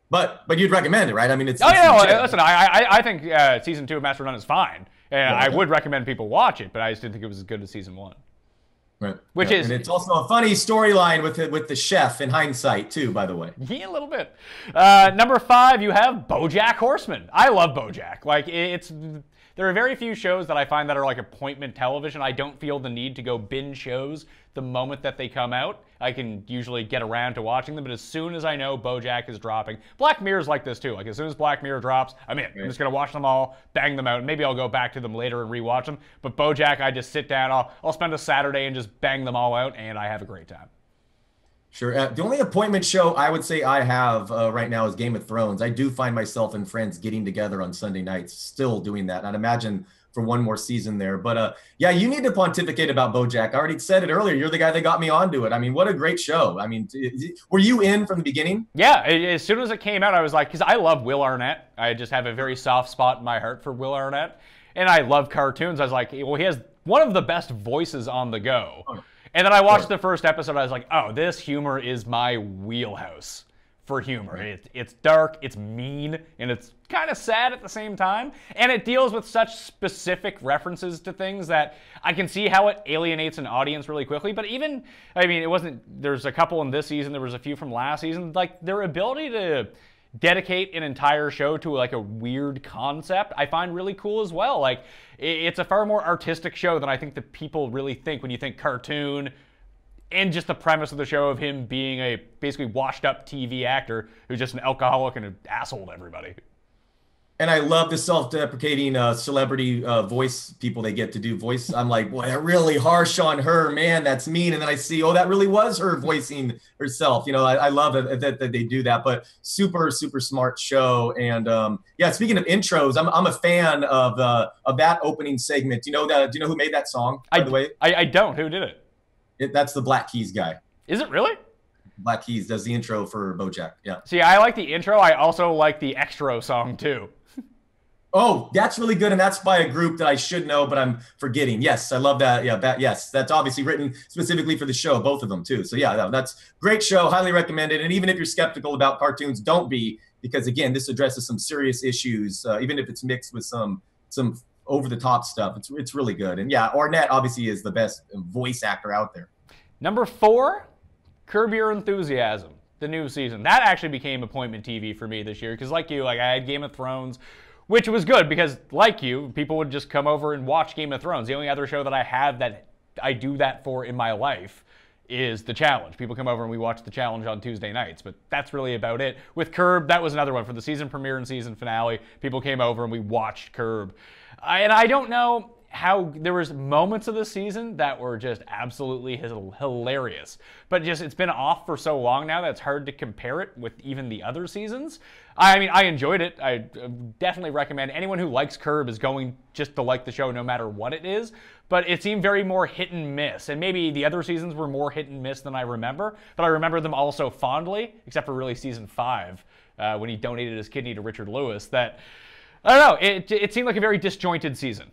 But you'd recommend it, right? I mean, it's listen, I think season 2 of Master of None is fine, and I would recommend people watch it, but I just didn't think it was as good as season 1. Right. Which Yeah. is, and it's also a funny storyline with the chef in hindsight too, by the way. yeah, a little bit. Number 5, you have BoJack Horseman. I love BoJack. Like, there are very few shows that I find that are like appointment television. I don't feel the need to go binge shows the moment that they come out. I can usually get around to watching them, but as soon as I know BoJack is dropping, Black Mirror's like this too. Like, as soon as Black Mirror drops, I'm in. I'm just gonna watch them all, bang them out, and maybe I'll go back to them later and rewatch them. But BoJack, I just sit down. I'll spend a Saturday and just bang them all out, and I have a great time. Sure. The only appointment show I would say I have right now is Game of Thrones. I do find myself and friends getting together on Sunday nights, still doing that. I'd imagine for one more season there. But yeah, you need to pontificate about BoJack. I already said it earlier. You're the guy that got me onto it. I mean, what a great show. I mean, were you in from the beginning? Yeah, as soon as it came out, I was like, because I love Will Arnett. I just have a very soft spot in my heart for Will Arnett. And I love cartoons. I was like, well, he has one of the best voices on the go. And then I watched the first episode. I was like, oh, this humor is my wheelhouse for humor. It's dark, it's mean, and it's kind of sad at the same time. And it deals with such specific references to things that I can see how it alienates an audience really quickly. But even, I mean, there's a couple in this season, there was a few from last season. Like, their ability to dedicate an entire show to like a weird concept, I find really cool as well. Like, it's a far more artistic show than I think that people really think when you think cartoon, and just the premise of the show of him being a basically washed up TV actor who's just an alcoholic and an asshole to everybody. And I love the self-deprecating celebrity voice people they get to do voice. I'm like, boy, they're really harsh on her, man. That's mean. And then I see, oh, that really was her voicing herself. You know, I love it that they do that. But super, super smart show. And yeah, speaking of intros, I'm a fan of that opening segment. Do you know who made that song? By the way, I don't. Who did it? That's the Black Keys guy. Is it really? Black Keys does the intro for BoJack. Yeah. See, I like the intro. I also like the extra song too. Oh, that's really good, and that's by a group that I should know, but I'm forgetting. Yes, I love that. Yeah, yes, that's obviously written specifically for the show, both of them too. So yeah, that's great show, highly recommended. And even if you're skeptical about cartoons, don't be, because again, this addresses some serious issues, even if it's mixed with some over-the-top stuff. It's really good. And yeah, Arnett obviously is the best voice actor out there. Number 4, Curb Your Enthusiasm, the new season. That actually became appointment TV for me this year, because like you, like I had Game of Thrones, which was good because, like you, people would just come over and watch Game of Thrones. The only other show that I have that I do that for in my life is The Challenge. People come over and we watch The Challenge on Tuesday nights, but that's really about it. With Curb, that was another one. For the season premiere and season finale, people came over and we watched Curb. And I don't know how there was moments of the season that were just absolutely hilarious, but just it's been off for so long now that it's hard to compare it with even the other seasons. I mean, I enjoyed it. I definitely recommend anyone who likes Curb is going just to like the show no matter what it is, but it seemed very more hit and miss, and maybe the other seasons were more hit and miss than I remember, but I remember them all so fondly, except for really season 5 when he donated his kidney to Richard Lewis, that I don't know, it seemed like a very disjointed season.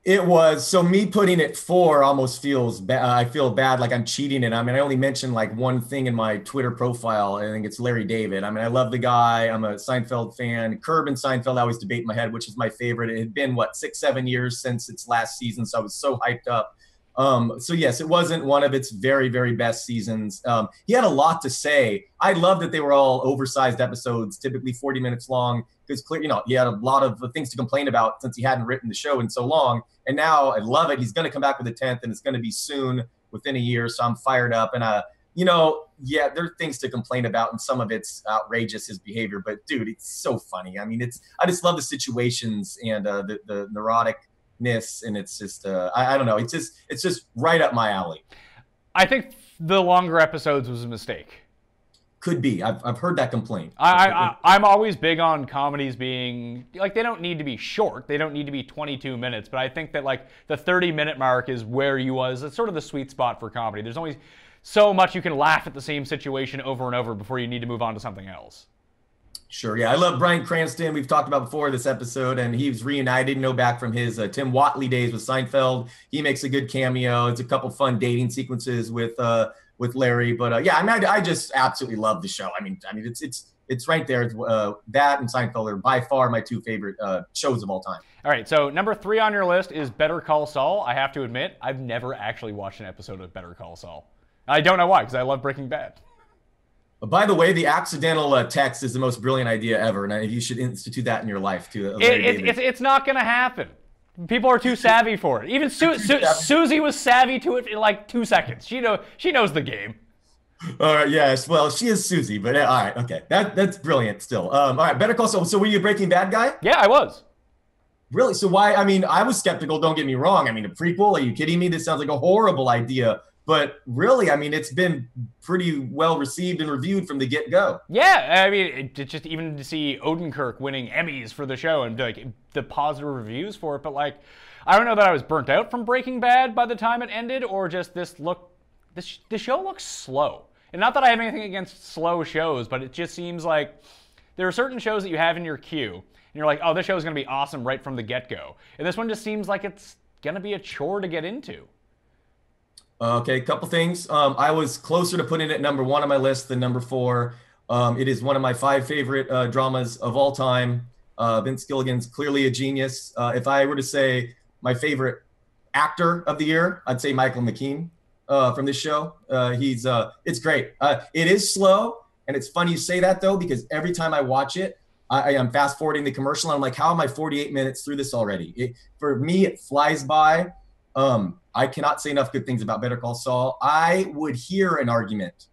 It was. So me putting it 4 almost feels bad. I feel bad, like I'm cheating it. I mean, I only mentioned like one thing in my Twitter profile. I think it's Larry David. I mean, I love the guy. I'm a Seinfeld fan. Curb and Seinfeld, I always debate in my head which is my favorite. It had been, 6-7 years since its last season, so I was so hyped up. So yes, it wasn't one of its very, very best seasons. He had a lot to say. I love that they were all oversized episodes, typically 40 minutes long, because clear, he had a lot of things to complain about since he hadn't written the show in so long. And now I love it. He's going to come back with a 10th, and it's going to be soon, within a year. So I'm fired up. And yeah, there are things to complain about, and some of it's outrageous, his behavior. But dude, it's so funny. I mean, I just love the situations and the neuroticness, and it's just I don't know. It's just right up my alley. I think the longer episodes was a mistake. Could be. I've heard that complaint. I'm always big on comedies being, like, they don't need to be short. They don't need to be 22 minutes. But I think that, like, the 30-minute mark is where it's sort of the sweet spot for comedy. There's only so much you can laugh at the same situation over and over before you need to move on to something else. Sure, yeah. I love Bryan Cranston. We've talked about before this episode, and he's reunited, back from his Tim Whatley days with Seinfeld. He makes a good cameo. It's a couple fun dating sequences with Larry, but yeah, I mean, I just absolutely love the show. I mean, it's right there. That and Seinfeld are by far my two favorite shows of all time. All right, so number 3 on your list is Better Call Saul. I have to admit, I've never actually watched an episode of Better Call Saul. I don't know why, because I love Breaking Bad. By the way, the accidental text is the most brilliant idea ever, and you should institute that in your life too. It's not going to happen. People are too savvy for it. Even Susie was savvy to it in like 2 seconds. She knows the game. All right, yes. Well, she is Susie, but all right, okay. That's brilliant still. All right, Better Call Saul. So were you a Breaking Bad guy? Yeah, I was. Really? So why? I mean, I was skeptical, don't get me wrong. I mean, a prequel? Are you kidding me? This sounds like a horrible idea. But really, I mean, it's been pretty well received and reviewed from the get-go. Yeah, I mean, it's just even to see Odenkirk winning Emmys for the show and like the positive reviews for it. But like, I don't know that I was burnt out from Breaking Bad by the time it ended, or just the show looks slow. And not that I have anything against slow shows, but it just seems like there are certain shows that you have in your queue, and you're like, oh, this show is going to be awesome right from the get-go. And this one just seems like it's going to be a chore to get into. Okay, a couple things. I was closer to putting it at number 1 on my list than number 4. It is one of my 5 favorite dramas of all time. Vince Gilligan's clearly a genius. If I were to say my favorite actor of the year, I'd say Michael McKean from this show. It's great. It is slow, and it's funny you say that though, because every time I watch it, I am fast forwarding the commercial, and I'm like, how am I 48 minutes through this already? For me, it flies by. I cannot say enough good things about Better Call Saul. I would hear an argument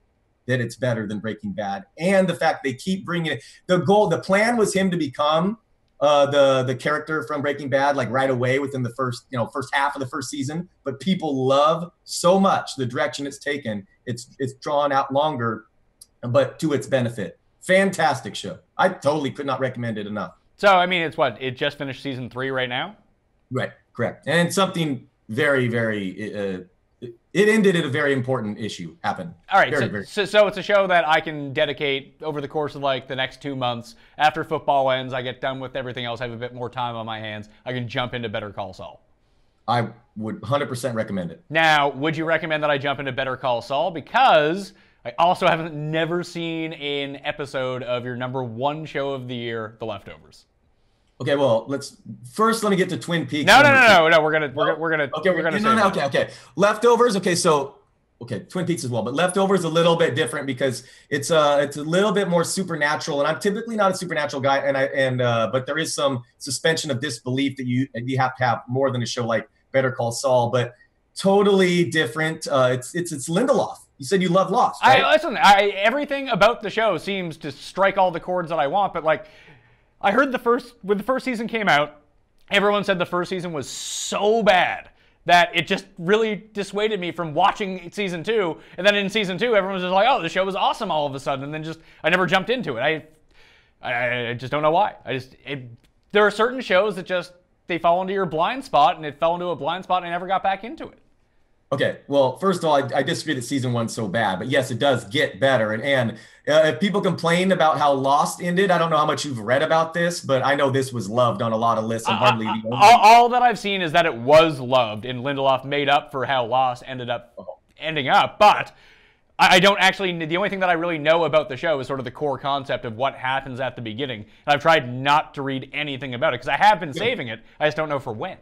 that it's better than Breaking Bad, and the fact they keep bringing it. The plan was him to become the character from Breaking Bad, like right away within the first half of the first season. But people love so much the direction it's taken. It's drawn out longer, but to its benefit. Fantastic show. I totally could not recommend it enough. So I mean, it just finished season 3 right now. Right, correct, and something very, very. It ended at a very important issue happened. All right, so it's a show that I can dedicate over the course of like the next 2 months. After football ends, I get done with everything else, I have a bit more time on my hands. I can jump into Better Call Saul. I would 100% recommend it. Now, would you recommend that I jump into Better Call Saul? Because I also never seen an episode of your number 1 show of the year, The Leftovers. Okay, well, let me get to Twin Peaks. No. We're gonna. Okay. Leftovers. Okay, Twin Peaks as well, but Leftovers a little bit different because it's a little bit more supernatural, and I'm typically not a supernatural guy, but there is some suspension of disbelief that you have to have more than a show like Better Call Saul, but totally different. It's Lindelof. You said you love Lost, right? Everything about the show seems to strike all the chords that I want, but like. I heard when the first season came out, everyone said the first season was so bad that it just really dissuaded me from watching season 2. And then in season 2, everyone was just like, oh, the show was awesome all of a sudden. And then I never jumped into it. I just don't know why. There are certain shows that they fall into your blind spot, and it fell into a blind spot and I never got back into it. Okay, well, first of all, I disagree that season 1's so bad, but yes, it does get better. And if people complain about how Lost ended, I don't know how much you've read about this, but I know this was loved on a lot of lists. And hardly all that I've seen is that it was loved, and Lindelof made up for how Lost ended up ending up. But I don't actually. The only thing that I really know about the show is sort of the core concept of what happens at the beginning. And I've tried not to read anything about it because I have been saving it. I just don't know for when.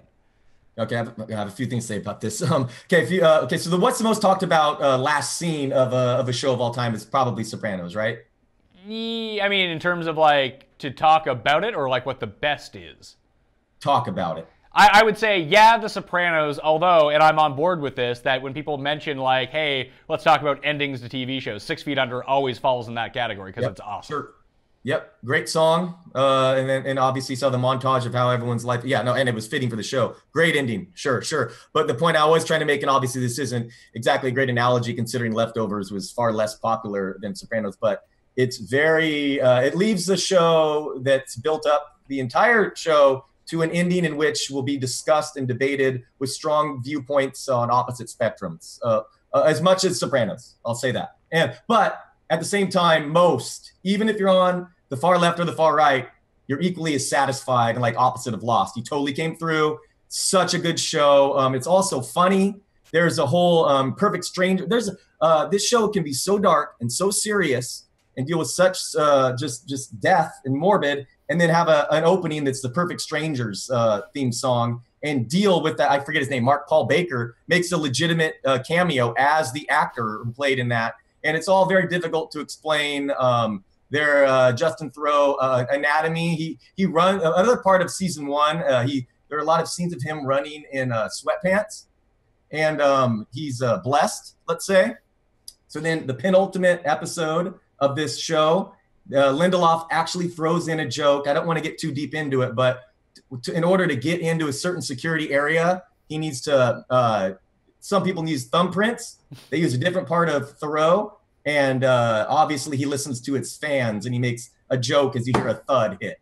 Okay, I have a few things to say about this. So what's the most talked about last scene of a show of all time is probably Sopranos, right? I mean, in terms of like to talk about it, or like what the best is? Talk about it. I would say, yeah, The Sopranos, although, and I'm on board with this, that when people mention like, hey, let's talk about endings to TV shows, 6 Feet Under always falls in that category because it's awesome. Sure. Yep, great song, and obviously saw the montage of how everyone's life. Yeah, no, and it was fitting for the show. Great ending, sure. But the point I was trying to make, and obviously this isn't exactly a great analogy considering Leftovers was far less popular than Sopranos, but it's very. It leaves the show that's built up the entire show to an ending in which will be discussed and debated with strong viewpoints on opposite spectrums, as much as Sopranos. I'll say that, but at the same time, even if you're on the far left or the far right, you're equally as satisfied and like opposite of Lost. You totally came through. Such a good show. It's also funny. There's a whole Perfect Stranger. This show can be so dark and so serious and deal with such just death and morbid, and then have an opening that's the Perfect Strangers theme song, and deal with that. I forget his name. Mark Paul Baker makes a legitimate cameo as the actor who played in that, and it's all very difficult to explain. Justin Theroux anatomy. He run another part of season 1. There are a lot of scenes of him running in sweatpants, and he's blessed, let's say. So then the penultimate episode of this show, Lindelof actually throws in a joke. I don't want to get too deep into it, but in order to get into a certain security area, he needs to, some people use thumbprints. They use a different part of Theroux. And obviously he listens to its fans, and he makes a joke as you hear a thud hit.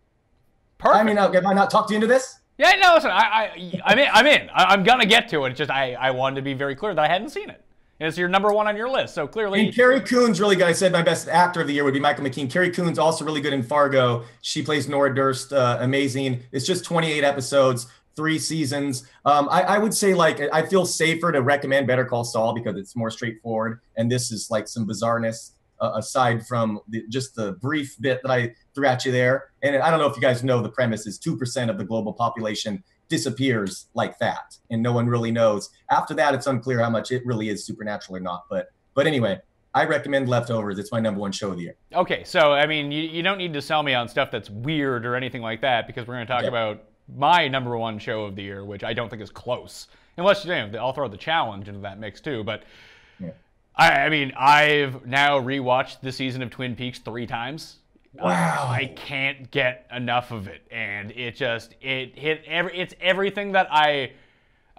Perfect. I mean, have I not talked you into this? Yeah, no, listen, I'm in. I'm going to get to it. It's just I wanted to be very clear that I hadn't seen it. And it's your number 1 on your list, so clearly... And Carrie Coon's really good. I said my best actor of the year would be Michael McKean. Carrie Coon's also really good in Fargo. She plays Nora Durst, amazing. It's just 28 episodes, 3 seasons. I would say, like, I feel safer to recommend Better Call Saul because it's more straightforward, and this is like some bizarreness aside from just the brief bit that I threw at you there. And I don't know if you guys know, the premise is 2% of the global population disappears like that, and no one really knows. After that, it's unclear how much it really is supernatural or not. But anyway, I recommend Leftovers. It's my number 1 show of the year. Okay, so I mean, you don't need to sell me on stuff that's weird or anything like that, because we're going to talk about my number 1 show of the year, which I don't think is close. Unless, I'll throw the challenge into that mix too. But I mean, I've now rewatched the season of Twin Peaks 3 times. Wow. I can't get enough of it. And it's everything that I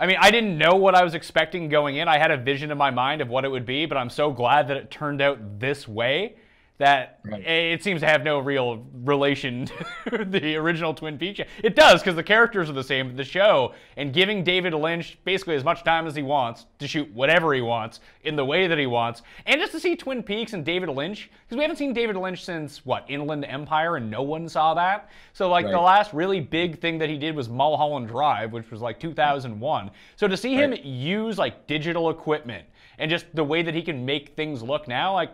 mean, I didn't know what I was expecting going in. I had a vision in my mind of what it would be, but I'm so glad that it turned out this way, that it seems to have no real relation to the original Twin Peaks. It does, because the characters are the same, but the show, and giving David Lynch basically as much time as he wants to shoot whatever he wants in the way that he wants, and just to see Twin Peaks and David Lynch, because we haven't seen David Lynch since, Inland Empire, and no one saw that. So, the last really big thing that he did was Mulholland Drive, which was, 2001. So to see him use, digital equipment, and just the way that he can make things look now,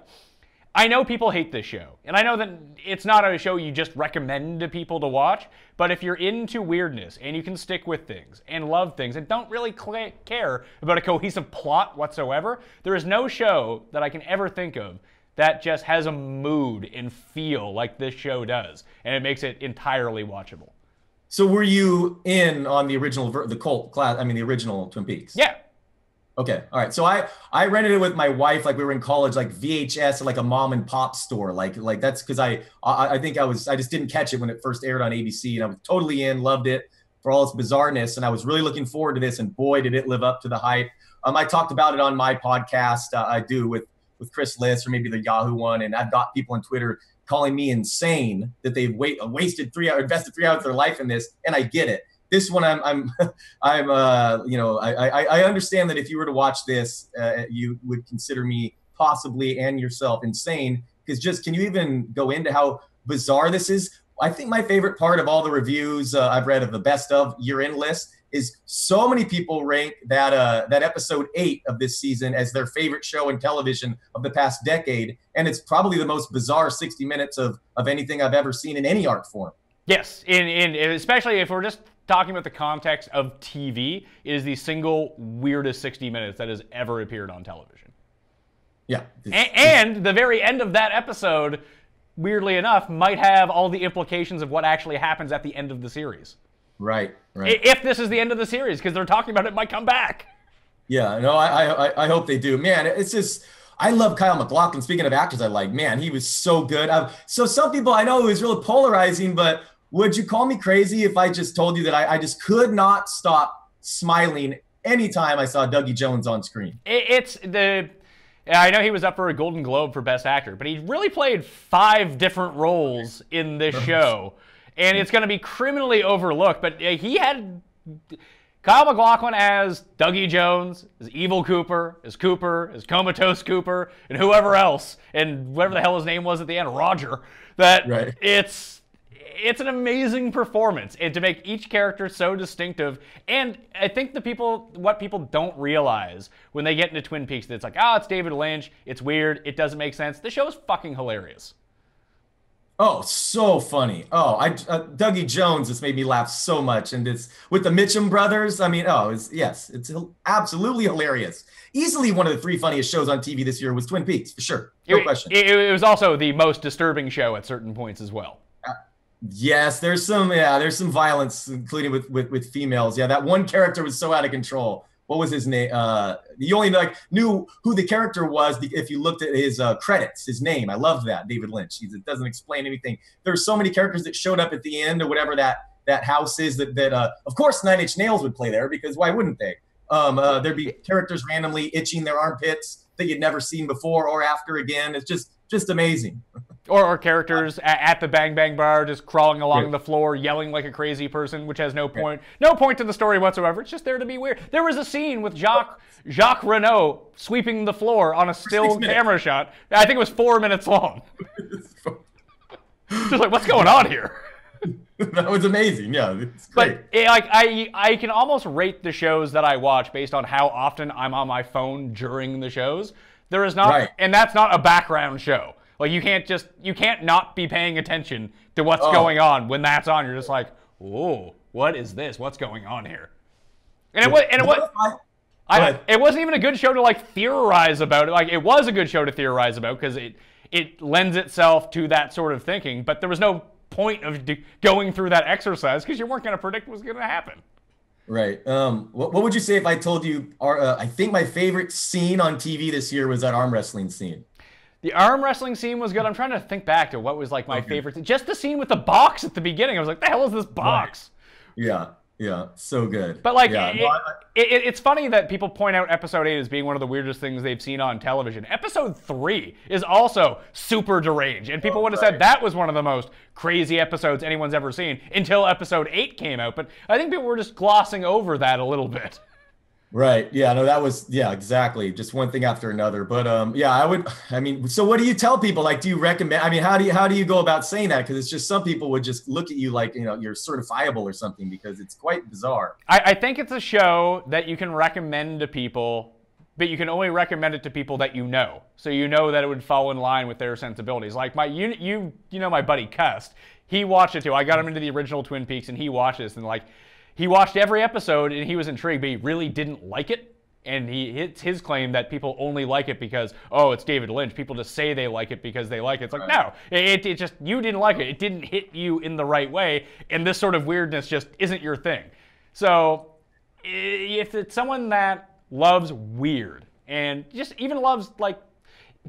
I know people hate this show, and I know that it's not a show you just recommend to people to watch, but if you're into weirdness, and you can stick with things, and love things, and don't really care about a cohesive plot whatsoever, there is no show that I can ever think of that just has a mood and feel like this show does, and it makes it entirely watchable. So were you in on the original, the original Twin Peaks? Yeah. Okay. All right. So I rented it with my wife, we were in college, VHS at a mom and pop store. That's because I think I just didn't catch it when it first aired on ABC, and I was totally in, loved it for all its bizarreness. And I was really looking forward to this, and boy, did it live up to the hype. I talked about it on my podcast. I do with Chris Liss, or maybe the Yahoo one. And I've got people on Twitter calling me insane that they've invested 3 hours of their life in this. And I get it. This one, I understand that if you were to watch this, you would consider me possibly and yourself insane, because can you even go into how bizarre this is? I think my favorite part of all the reviews I've read of the best of year-end list is so many people rank that episode 8 of this season as their favorite show in television of the past decade, and it's probably the most bizarre 60 minutes of anything I've ever seen in any art form. Yes, especially if we're just talking about the context of TV, it is the single weirdest 60 minutes that has ever appeared on television. Yeah. And the very end of that episode, weirdly enough, might have all the implications of what actually happens at the end of the series. Right. If this is the end of the series, because they're talking about it might come back. Yeah, no, I hope they do. Man, it's just... I love Kyle MacLachlan. Speaking of actors I like, man, he was so good. So some people I know it was really polarizing, but would you call me crazy if I just told you that I just could not stop smiling anytime I saw Dougie Jones on screen? I know he was up for a Golden Globe for Best Actor, but he really played 5 different roles in this show, and it's going to be criminally overlooked, but he had Kyle MacLachlan as Dougie Jones, as Evil Cooper, as Comatose Cooper, and whoever else, and whatever the hell his name was at the end, Roger. It's an amazing performance, and to make each character so distinctive. And I think what people don't realize when they get into Twin Peaks, that it's it's David Lynch, it's weird, it doesn't make sense. The show is fucking hilarious. Oh, so funny. Oh, Dougie Jones just made me laugh so much, and it's with the Mitchum brothers. I mean, it's absolutely hilarious. Easily one of the three funniest shows on TV this year was Twin Peaks, for sure, no question. It was also the most disturbing show at certain points as well. Yes, there's some violence, including with females. Yeah, that one character was so out of control. What was his name? You only knew who the character was if you looked at his credits, his name. I loved that, David Lynch. It doesn't explain anything. There's so many characters that showed up at the end or whatever that house is that of course Nine Inch Nails would play there, because why wouldn't they? There'd be characters randomly itching their armpits that you'd never seen before or after again. It's just amazing. Or characters at the Bang Bang Bar just crawling along the floor, yelling like a crazy person, which has no point to the story whatsoever. It's just there to be weird. There was a scene with Jacques Renault sweeping the floor on a still camera shot. I think it was 4 minutes long. Just like, what's going on here? That was amazing. Yeah, it's great. But I can almost rate the shows that I watch based on how often I'm on my phone during the shows. There is not, and that's not a background show. Like, you can't not be paying attention to what's going on when that's on. You're just like, whoa, what is this? What's going on here? And it wasn't even a good show to like theorize about it. Like, it was a good show to theorize about because it lends itself to that sort of thinking. But there was no point of going through that exercise because you weren't going to predict what was going to happen. Right. What would you say if I told you? I think my favorite scene on TV this year was that arm wrestling scene. The arm wrestling scene was good. I'm trying to think back to what was like my favorite. Just the scene with the box at the beginning. I was like, the hell is this box? Right. Yeah, so good. But like, it's funny that people point out episode 8 as being one of the weirdest things they've seen on television. Episode 3 is also super deranged, and people would have said that was one of the most crazy episodes anyone's ever seen until episode 8 came out. But I think people were just glossing over that a little bit. Right. Yeah, no, that was, exactly. Just one thing after another. But so what do you tell people? Like, do you recommend, how do you go about saying that? Because it's just some people would just look at you like, you're certifiable or something, because it's quite bizarre. I think it's a show that you can recommend to people, but you can only recommend it to people that you know. So you know that it would fall in line with their sensibilities. Like you know my buddy Cust, he watched it too. I got him into the original Twin Peaks and he watched this and like, he watched every episode and he was intrigued, but he really didn't like it. And it's his claim that people only like it because, it's David Lynch. People just say they like it because they like it. It's like, no, it just, you didn't like it. It didn't hit you in the right way. And this sort of weirdness just isn't your thing. So if it's someone that loves weird and just even loves like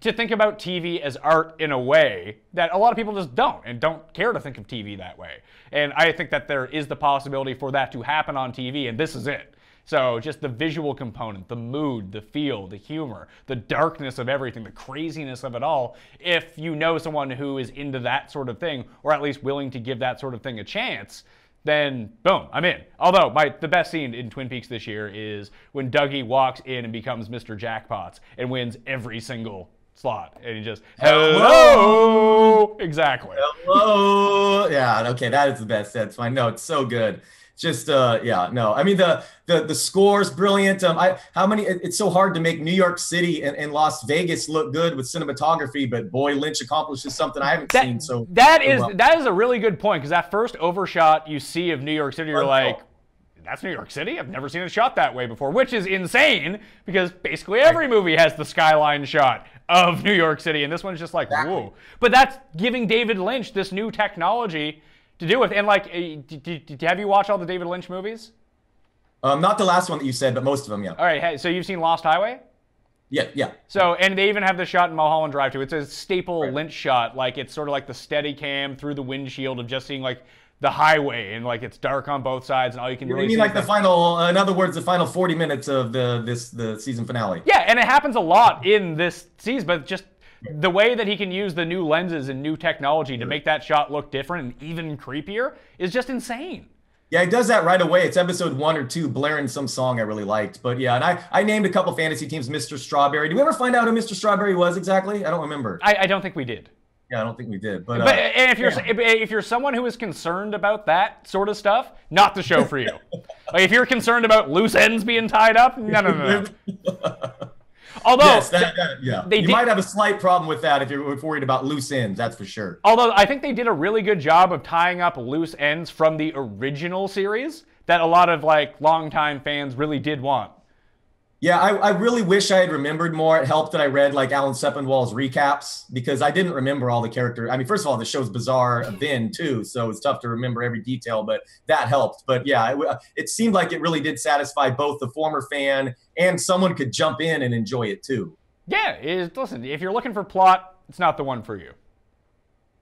to think about TV as art in a way that a lot of people just don't and don't care to think of TV that way. And I think that there is the possibility for that to happen on TV, and this is it. So just the visual component, the mood, the feel, the humor, the darkness of everything, the craziness of it all, if you know someone who is into that sort of thing, or at least willing to give that sort of thing a chance, then boom, I'm in. Although the best scene in Twin Peaks this year is when Dougie walks in and becomes Mr. Jackpots and wins every single slot, and he just hello. Exactly. Hello. Yeah. Okay. That is the best. That's fine. No, it's so good. Just no. I mean the score's brilliant. It's so hard to make New York City and Las Vegas look good with cinematography, but boy, Lynch accomplishes something I haven't seen. So that is a really good point, because that first overshot you see of New York City, you're like, that's New York City? I've never seen it shot that way before, which is insane because basically every movie has the skyline shot of New York City, and this one's just like, whoa. But that's giving David Lynch this new technology to do with. And like, have you watched all the David Lynch movies? Not the last one that you said, but most of them, yeah. All right, hey, so you've seen Lost Highway? Yeah. So, and they even have the shot in Mulholland Drive too. It's a staple Lynch shot, like it's sort of like the steady cam through the windshield of just seeing like the highway, and like it's dark on both sides, and all you can really see. You mean like the final, in other words, the final 40 minutes of the season finale? Yeah, and it happens a lot in this season, but just the way that he can use the new lenses and new technology to make that shot look different and even creepier is just insane. Yeah, he does that right away. It's episode 1 or 2, blaring some song I really liked. But yeah, and I named a couple fantasy teams Mr. Strawberry. Did we ever find out who Mr. Strawberry was exactly? I don't remember. I don't think we did. Yeah, I don't think we did. But and if you're someone who is concerned about that sort of stuff, not the show for you. Like if you're concerned about loose ends being tied up, no. Although, yes, yeah. You did, might have a slight problem with that if you're worried about loose ends, that's for sure. Although I think they did a really good job of tying up loose ends from the original series that a lot of like longtime fans really did want. Yeah, I really wish I had remembered more. It helped that I read like Alan Sepinwall's recaps because I didn't remember all the characters. I mean, first of all, the show's bizarre then too, so it's tough to remember every detail, but that helped. But yeah, it seemed like it really did satisfy both the former fan and someone could jump in and enjoy it too. Yeah, listen, if you're looking for plot, it's not the one for you.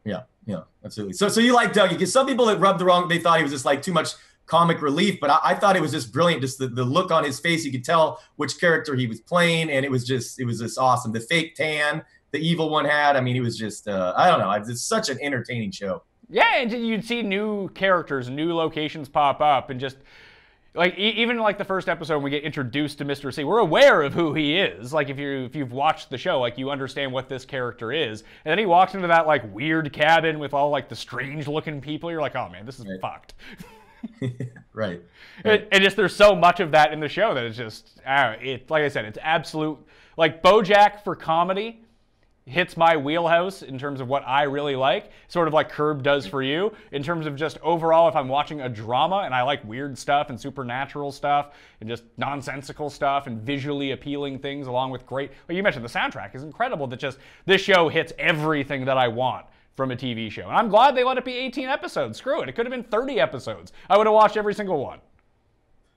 Yeah, absolutely. So you like Doug? Because some people that rubbed the wrong, they thought he was just like too much comic relief, but I thought it was just brilliant. Just the look on his face, you could tell which character he was playing, and it was just awesome. The fake tan the evil one had, I mean, it was just I don't know, it's such an entertaining show. Yeah, and you'd see new characters, new locations pop up, and just like even like the first episode when we get introduced to Mr. C, we're aware of who he is. Like if you've watched the show, like you understand what this character is. And then he walks into that like weird cabin with all like the strange looking people. You're like, oh man, this is fucked. Right. And just there's so much of that in the show that it's just like I said, it's absolute. Like BoJack for comedy hits my wheelhouse in terms of what I really like, sort of like Curb does for you. In terms of just overall, if I'm watching a drama and I like weird stuff and supernatural stuff and just nonsensical stuff and visually appealing things along with great, like you mentioned, the soundtrack is incredible. That just this show hits everything that I want from a TV show. And I'm glad they let it be 18 episodes. Screw it. It could have been 30 episodes. I would have watched every single one.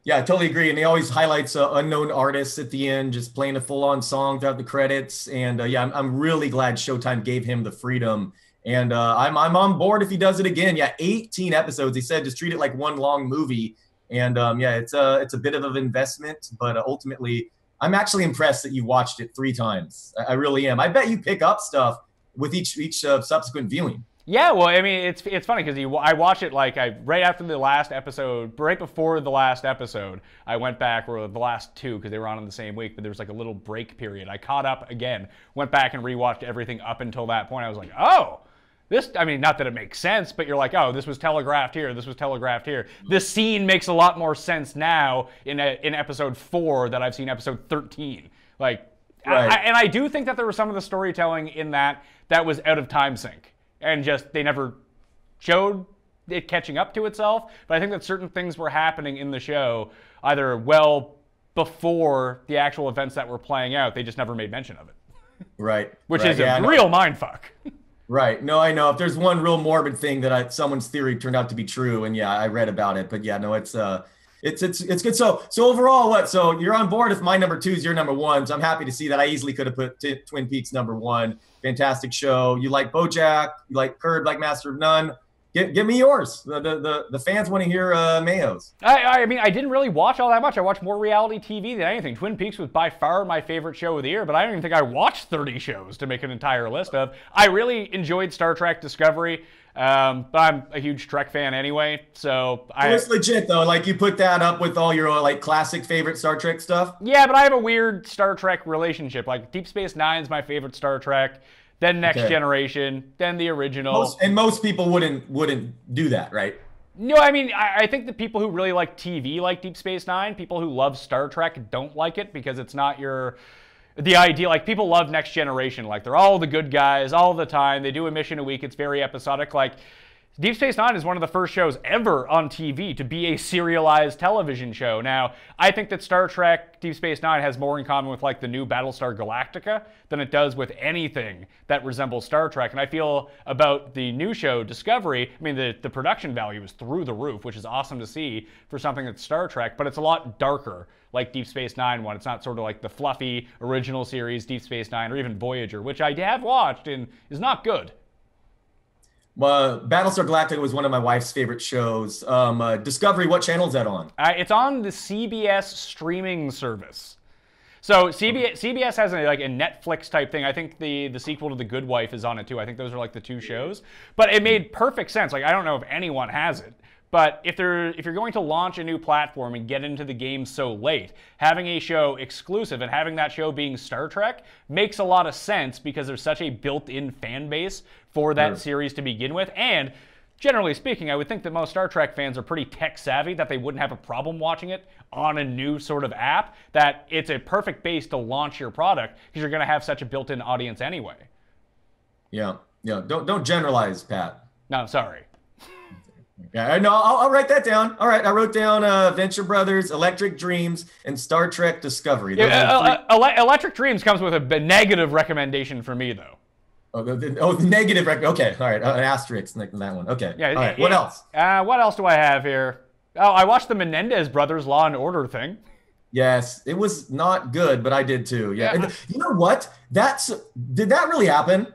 Yeah, I totally agree. And he always highlights unknown artists at the end, just playing a full-on song throughout the credits. And yeah, I'm really glad Showtime gave him the freedom. And I'm on board if he does it again. Yeah, 18 episodes. He said just treat it like one long movie. And yeah, it's a bit of an investment, but ultimately, I'm actually impressed that you watched it 3 times. I really am. I bet you pick up stuff with each subsequent viewing. Yeah, well, I mean, it's funny because I watched it like right after the last episode, right before the last episode, I went back, or the last 2 because they were on in the same week, but there was like a little break period. I caught up again, went back and rewatched everything up until that point. I was like, oh, this, I mean, not that it makes sense, but you're like, oh, this was telegraphed here, this was telegraphed here. This scene makes a lot more sense now in episode 4 that I've seen episode 13. Like, right. And I do think that there was some of the storytelling in that was out of time sync. And just, they never showed it catching up to itself. But I think that certain things were happening in the show either well before the actual events that were playing out. They just never made mention of it. Right. Which is a real mindfuck. Right. No, I know. If there's one real morbid thing that someone's theory turned out to be true, and yeah, I read about it. But yeah, no, it's good. So overall, what? So you're on board if my number 2 is your number 1. So I'm happy to see that. I easily could have put Twin Peaks number 1. Fantastic show. You like BoJack. You like Curb, like Master of None. Give me yours. The fans want to hear Mayo's. I mean, I didn't really watch all that much. I watched more reality TV than anything. Twin Peaks was by far my favorite show of the year, but I don't even think I watched 30 shows to make an entire list of. I really enjoyed Star Trek Discovery. But I'm a huge Trek fan anyway, so it's legit though. Like you put that up with all your like classic favorite Star Trek stuff. Yeah, but I have a weird Star Trek relationship. Like Deep Space Nine is my favorite Star Trek, then Next Generation, then the original. Most people wouldn't do that, right? No, I mean, I think the people who really like TV like Deep Space Nine. People who love Star Trek don't like it because it's not the idea. Like people love Next Generation, like they're all the good guys all the time. They do a mission a week. It's very episodic. Like Deep Space Nine is one of the first shows ever on TV to be a serialized television show. Now, I think that Star Trek Deep Space Nine has more in common with like the new Battlestar Galactica than it does with anything that resembles Star Trek. And I feel about the new show Discovery, I mean, the production value is through the roof, which is awesome to see for something that's Star Trek, but it's a lot darker like Deep Space Nine one. It's not sort of like the fluffy original series Deep Space Nine or even Voyager, which I have watched and is not good. Battlestar Galactica was one of my wife's favorite shows. Discovery, what channel is that on? It's on the CBS streaming service. So CBS has a Netflix type thing. I think the sequel to The Good Wife is on it too. I think those are like the 2 shows. But it made perfect sense. Like I don't know if anyone has it. But if you're going to launch a new platform and get into the game so late, having a show exclusive and having that show being Star Trek makes a lot of sense because there's such a built-in fan base for that series to begin with. And generally speaking, I would think that most Star Trek fans are pretty tech savvy, that they wouldn't have a problem watching it on a new sort of app, that it's a perfect base to launch your product because you're going to have such a built-in audience anyway. Yeah. Don't generalize, Pat. No, sorry. Yeah, no, I'll write that down. All right, I wrote down Venture Brothers, Electric Dreams, and Star Trek Discovery. Electric Dreams comes with a negative recommendation for me, though. The negative. Okay, all right, an asterisk next to that one. Okay. Yeah. All right. What else? What else do I have here? Oh, I watched the Menendez brothers Law and Order thing. Yes, it was not good, but I did too. Yeah. And you know what? Did that really happen?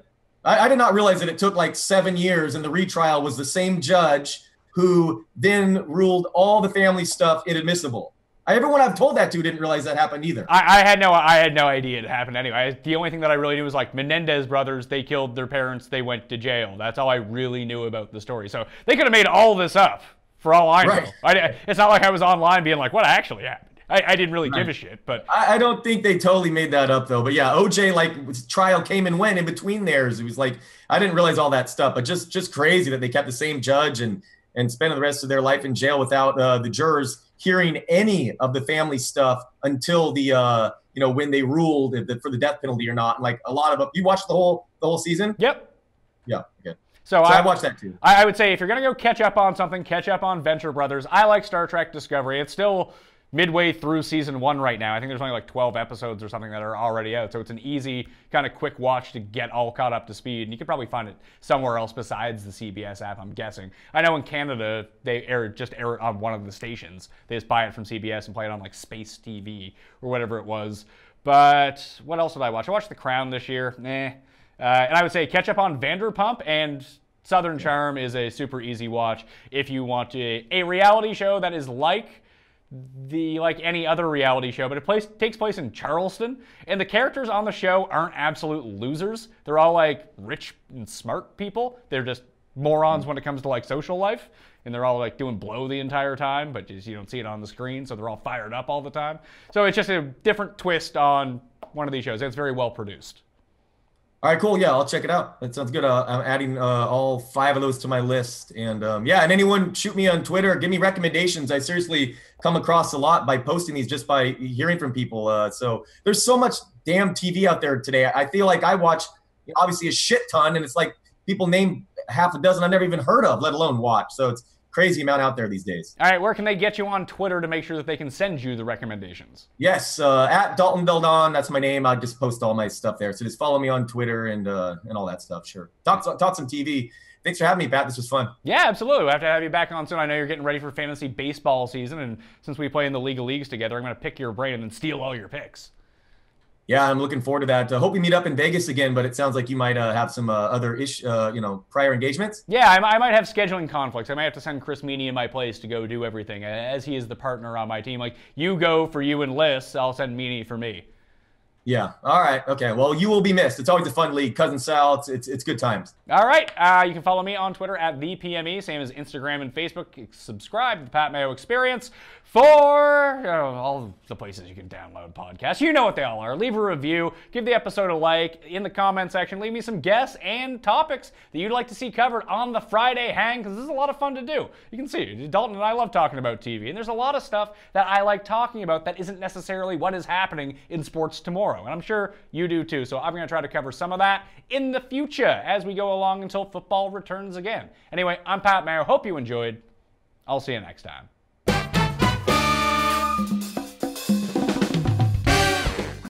I did not realize that it took like 7 years, and the retrial was the same judge who then ruled all the family stuff inadmissible. Everyone I've told that to didn't realize that happened either. I had no idea it happened anyway. The only thing that I really knew was like Menendez brothers, they killed their parents, they went to jail. That's all I really knew about the story. So they could have made all this up for all I know. Right. It's not like I was online being like, what actually happened? I didn't really give a shit, but I don't think they totally made that up though. But yeah, OJ trial came and went in between theirs. It was like I didn't realize all that stuff, but just crazy that they kept the same judge and spent the rest of their life in jail without the jurors hearing any of the family stuff until the when they ruled for the death penalty or not. And like a lot of them, you watched the whole season? Yep. Yeah. Okay. So I watched that too. I would say if you're gonna go catch up on something, catch up on Venture Brothers. I like Star Trek Discovery. It's still midway through season 1 right now. I think there's only like 12 episodes or something that are already out. So it's an easy kind of quick watch to get all caught up to speed. And you could probably find it somewhere else besides the CBS app, I'm guessing. I know in Canada, they air it on one of the stations. They just buy it from CBS and play it on like Space TV or whatever it was. But what else did I watch? I watched The Crown this year. And I would say catch up on Vanderpump, and Southern Charm is a super easy watch if you want a reality show that is like any other reality show, but it takes place in Charleston, and the characters on the show aren't absolute losers. They're all like rich and smart people. They're just morons when it comes to like social life, and they're all like doing blow the entire time, but you don't see it on the screen, so they're all fired up all the time. So it's just a different twist on one of these shows. It's very well produced. All right, cool. Yeah, I'll check it out. That sounds good. I'm adding all 5 of those to my list. And yeah, and anyone shoot me on Twitter, give me recommendations. I seriously come across a lot by posting these, just by hearing from people. So there's so much damn TV out there today. I feel like I watch obviously a shit ton, and it's like people name half a dozen I've never even heard of, let alone watch. So it's crazy amount out there these days. All right, where can they get you on Twitter to make sure that they can send you the recommendations? Yes, at Dalton Beldon, that's my name. I just post all my stuff there. So just follow me on Twitter and all that stuff. Sure. Talk some TV. Thanks for having me, Pat. This was fun. Yeah, absolutely. We'll have to have you back on soon. I know you're getting ready for fantasy baseball season, and since we play in the League of Leagues together, I'm going to pick your brain and then steal all your picks. Yeah, I'm looking forward to that. Hope we meet up in Vegas again, but it sounds like you might have some other prior engagements. Yeah, I might have scheduling conflicts. I might have to send Chris Meany in my place to go do everything, as he is the partner on my team. Like, you go for you and Liz, I'll send Meany for me. Yeah. All right. Okay. Well, you will be missed. It's always a fun league. Cousin Sal, it's good times. All right. You can follow me on Twitter at ThePME, same as Instagram and Facebook. Subscribe to the Pat Mayo Experience for all the places you can download podcasts. You know what they all are. Leave a review. Give the episode a like. In the comment section, leave me some guests and topics that you'd like to see covered on the Friday Hang, because this is a lot of fun to do. You can see, Dalton and I love talking about TV, and there's a lot of stuff that I like talking about that isn't necessarily what is happening in sports tomorrow, and I'm sure you do too. So I'm going to try to cover some of that in the future as we go along until football returns again. Anyway, I'm Pat Mayo. Hope you enjoyed. I'll see you next time.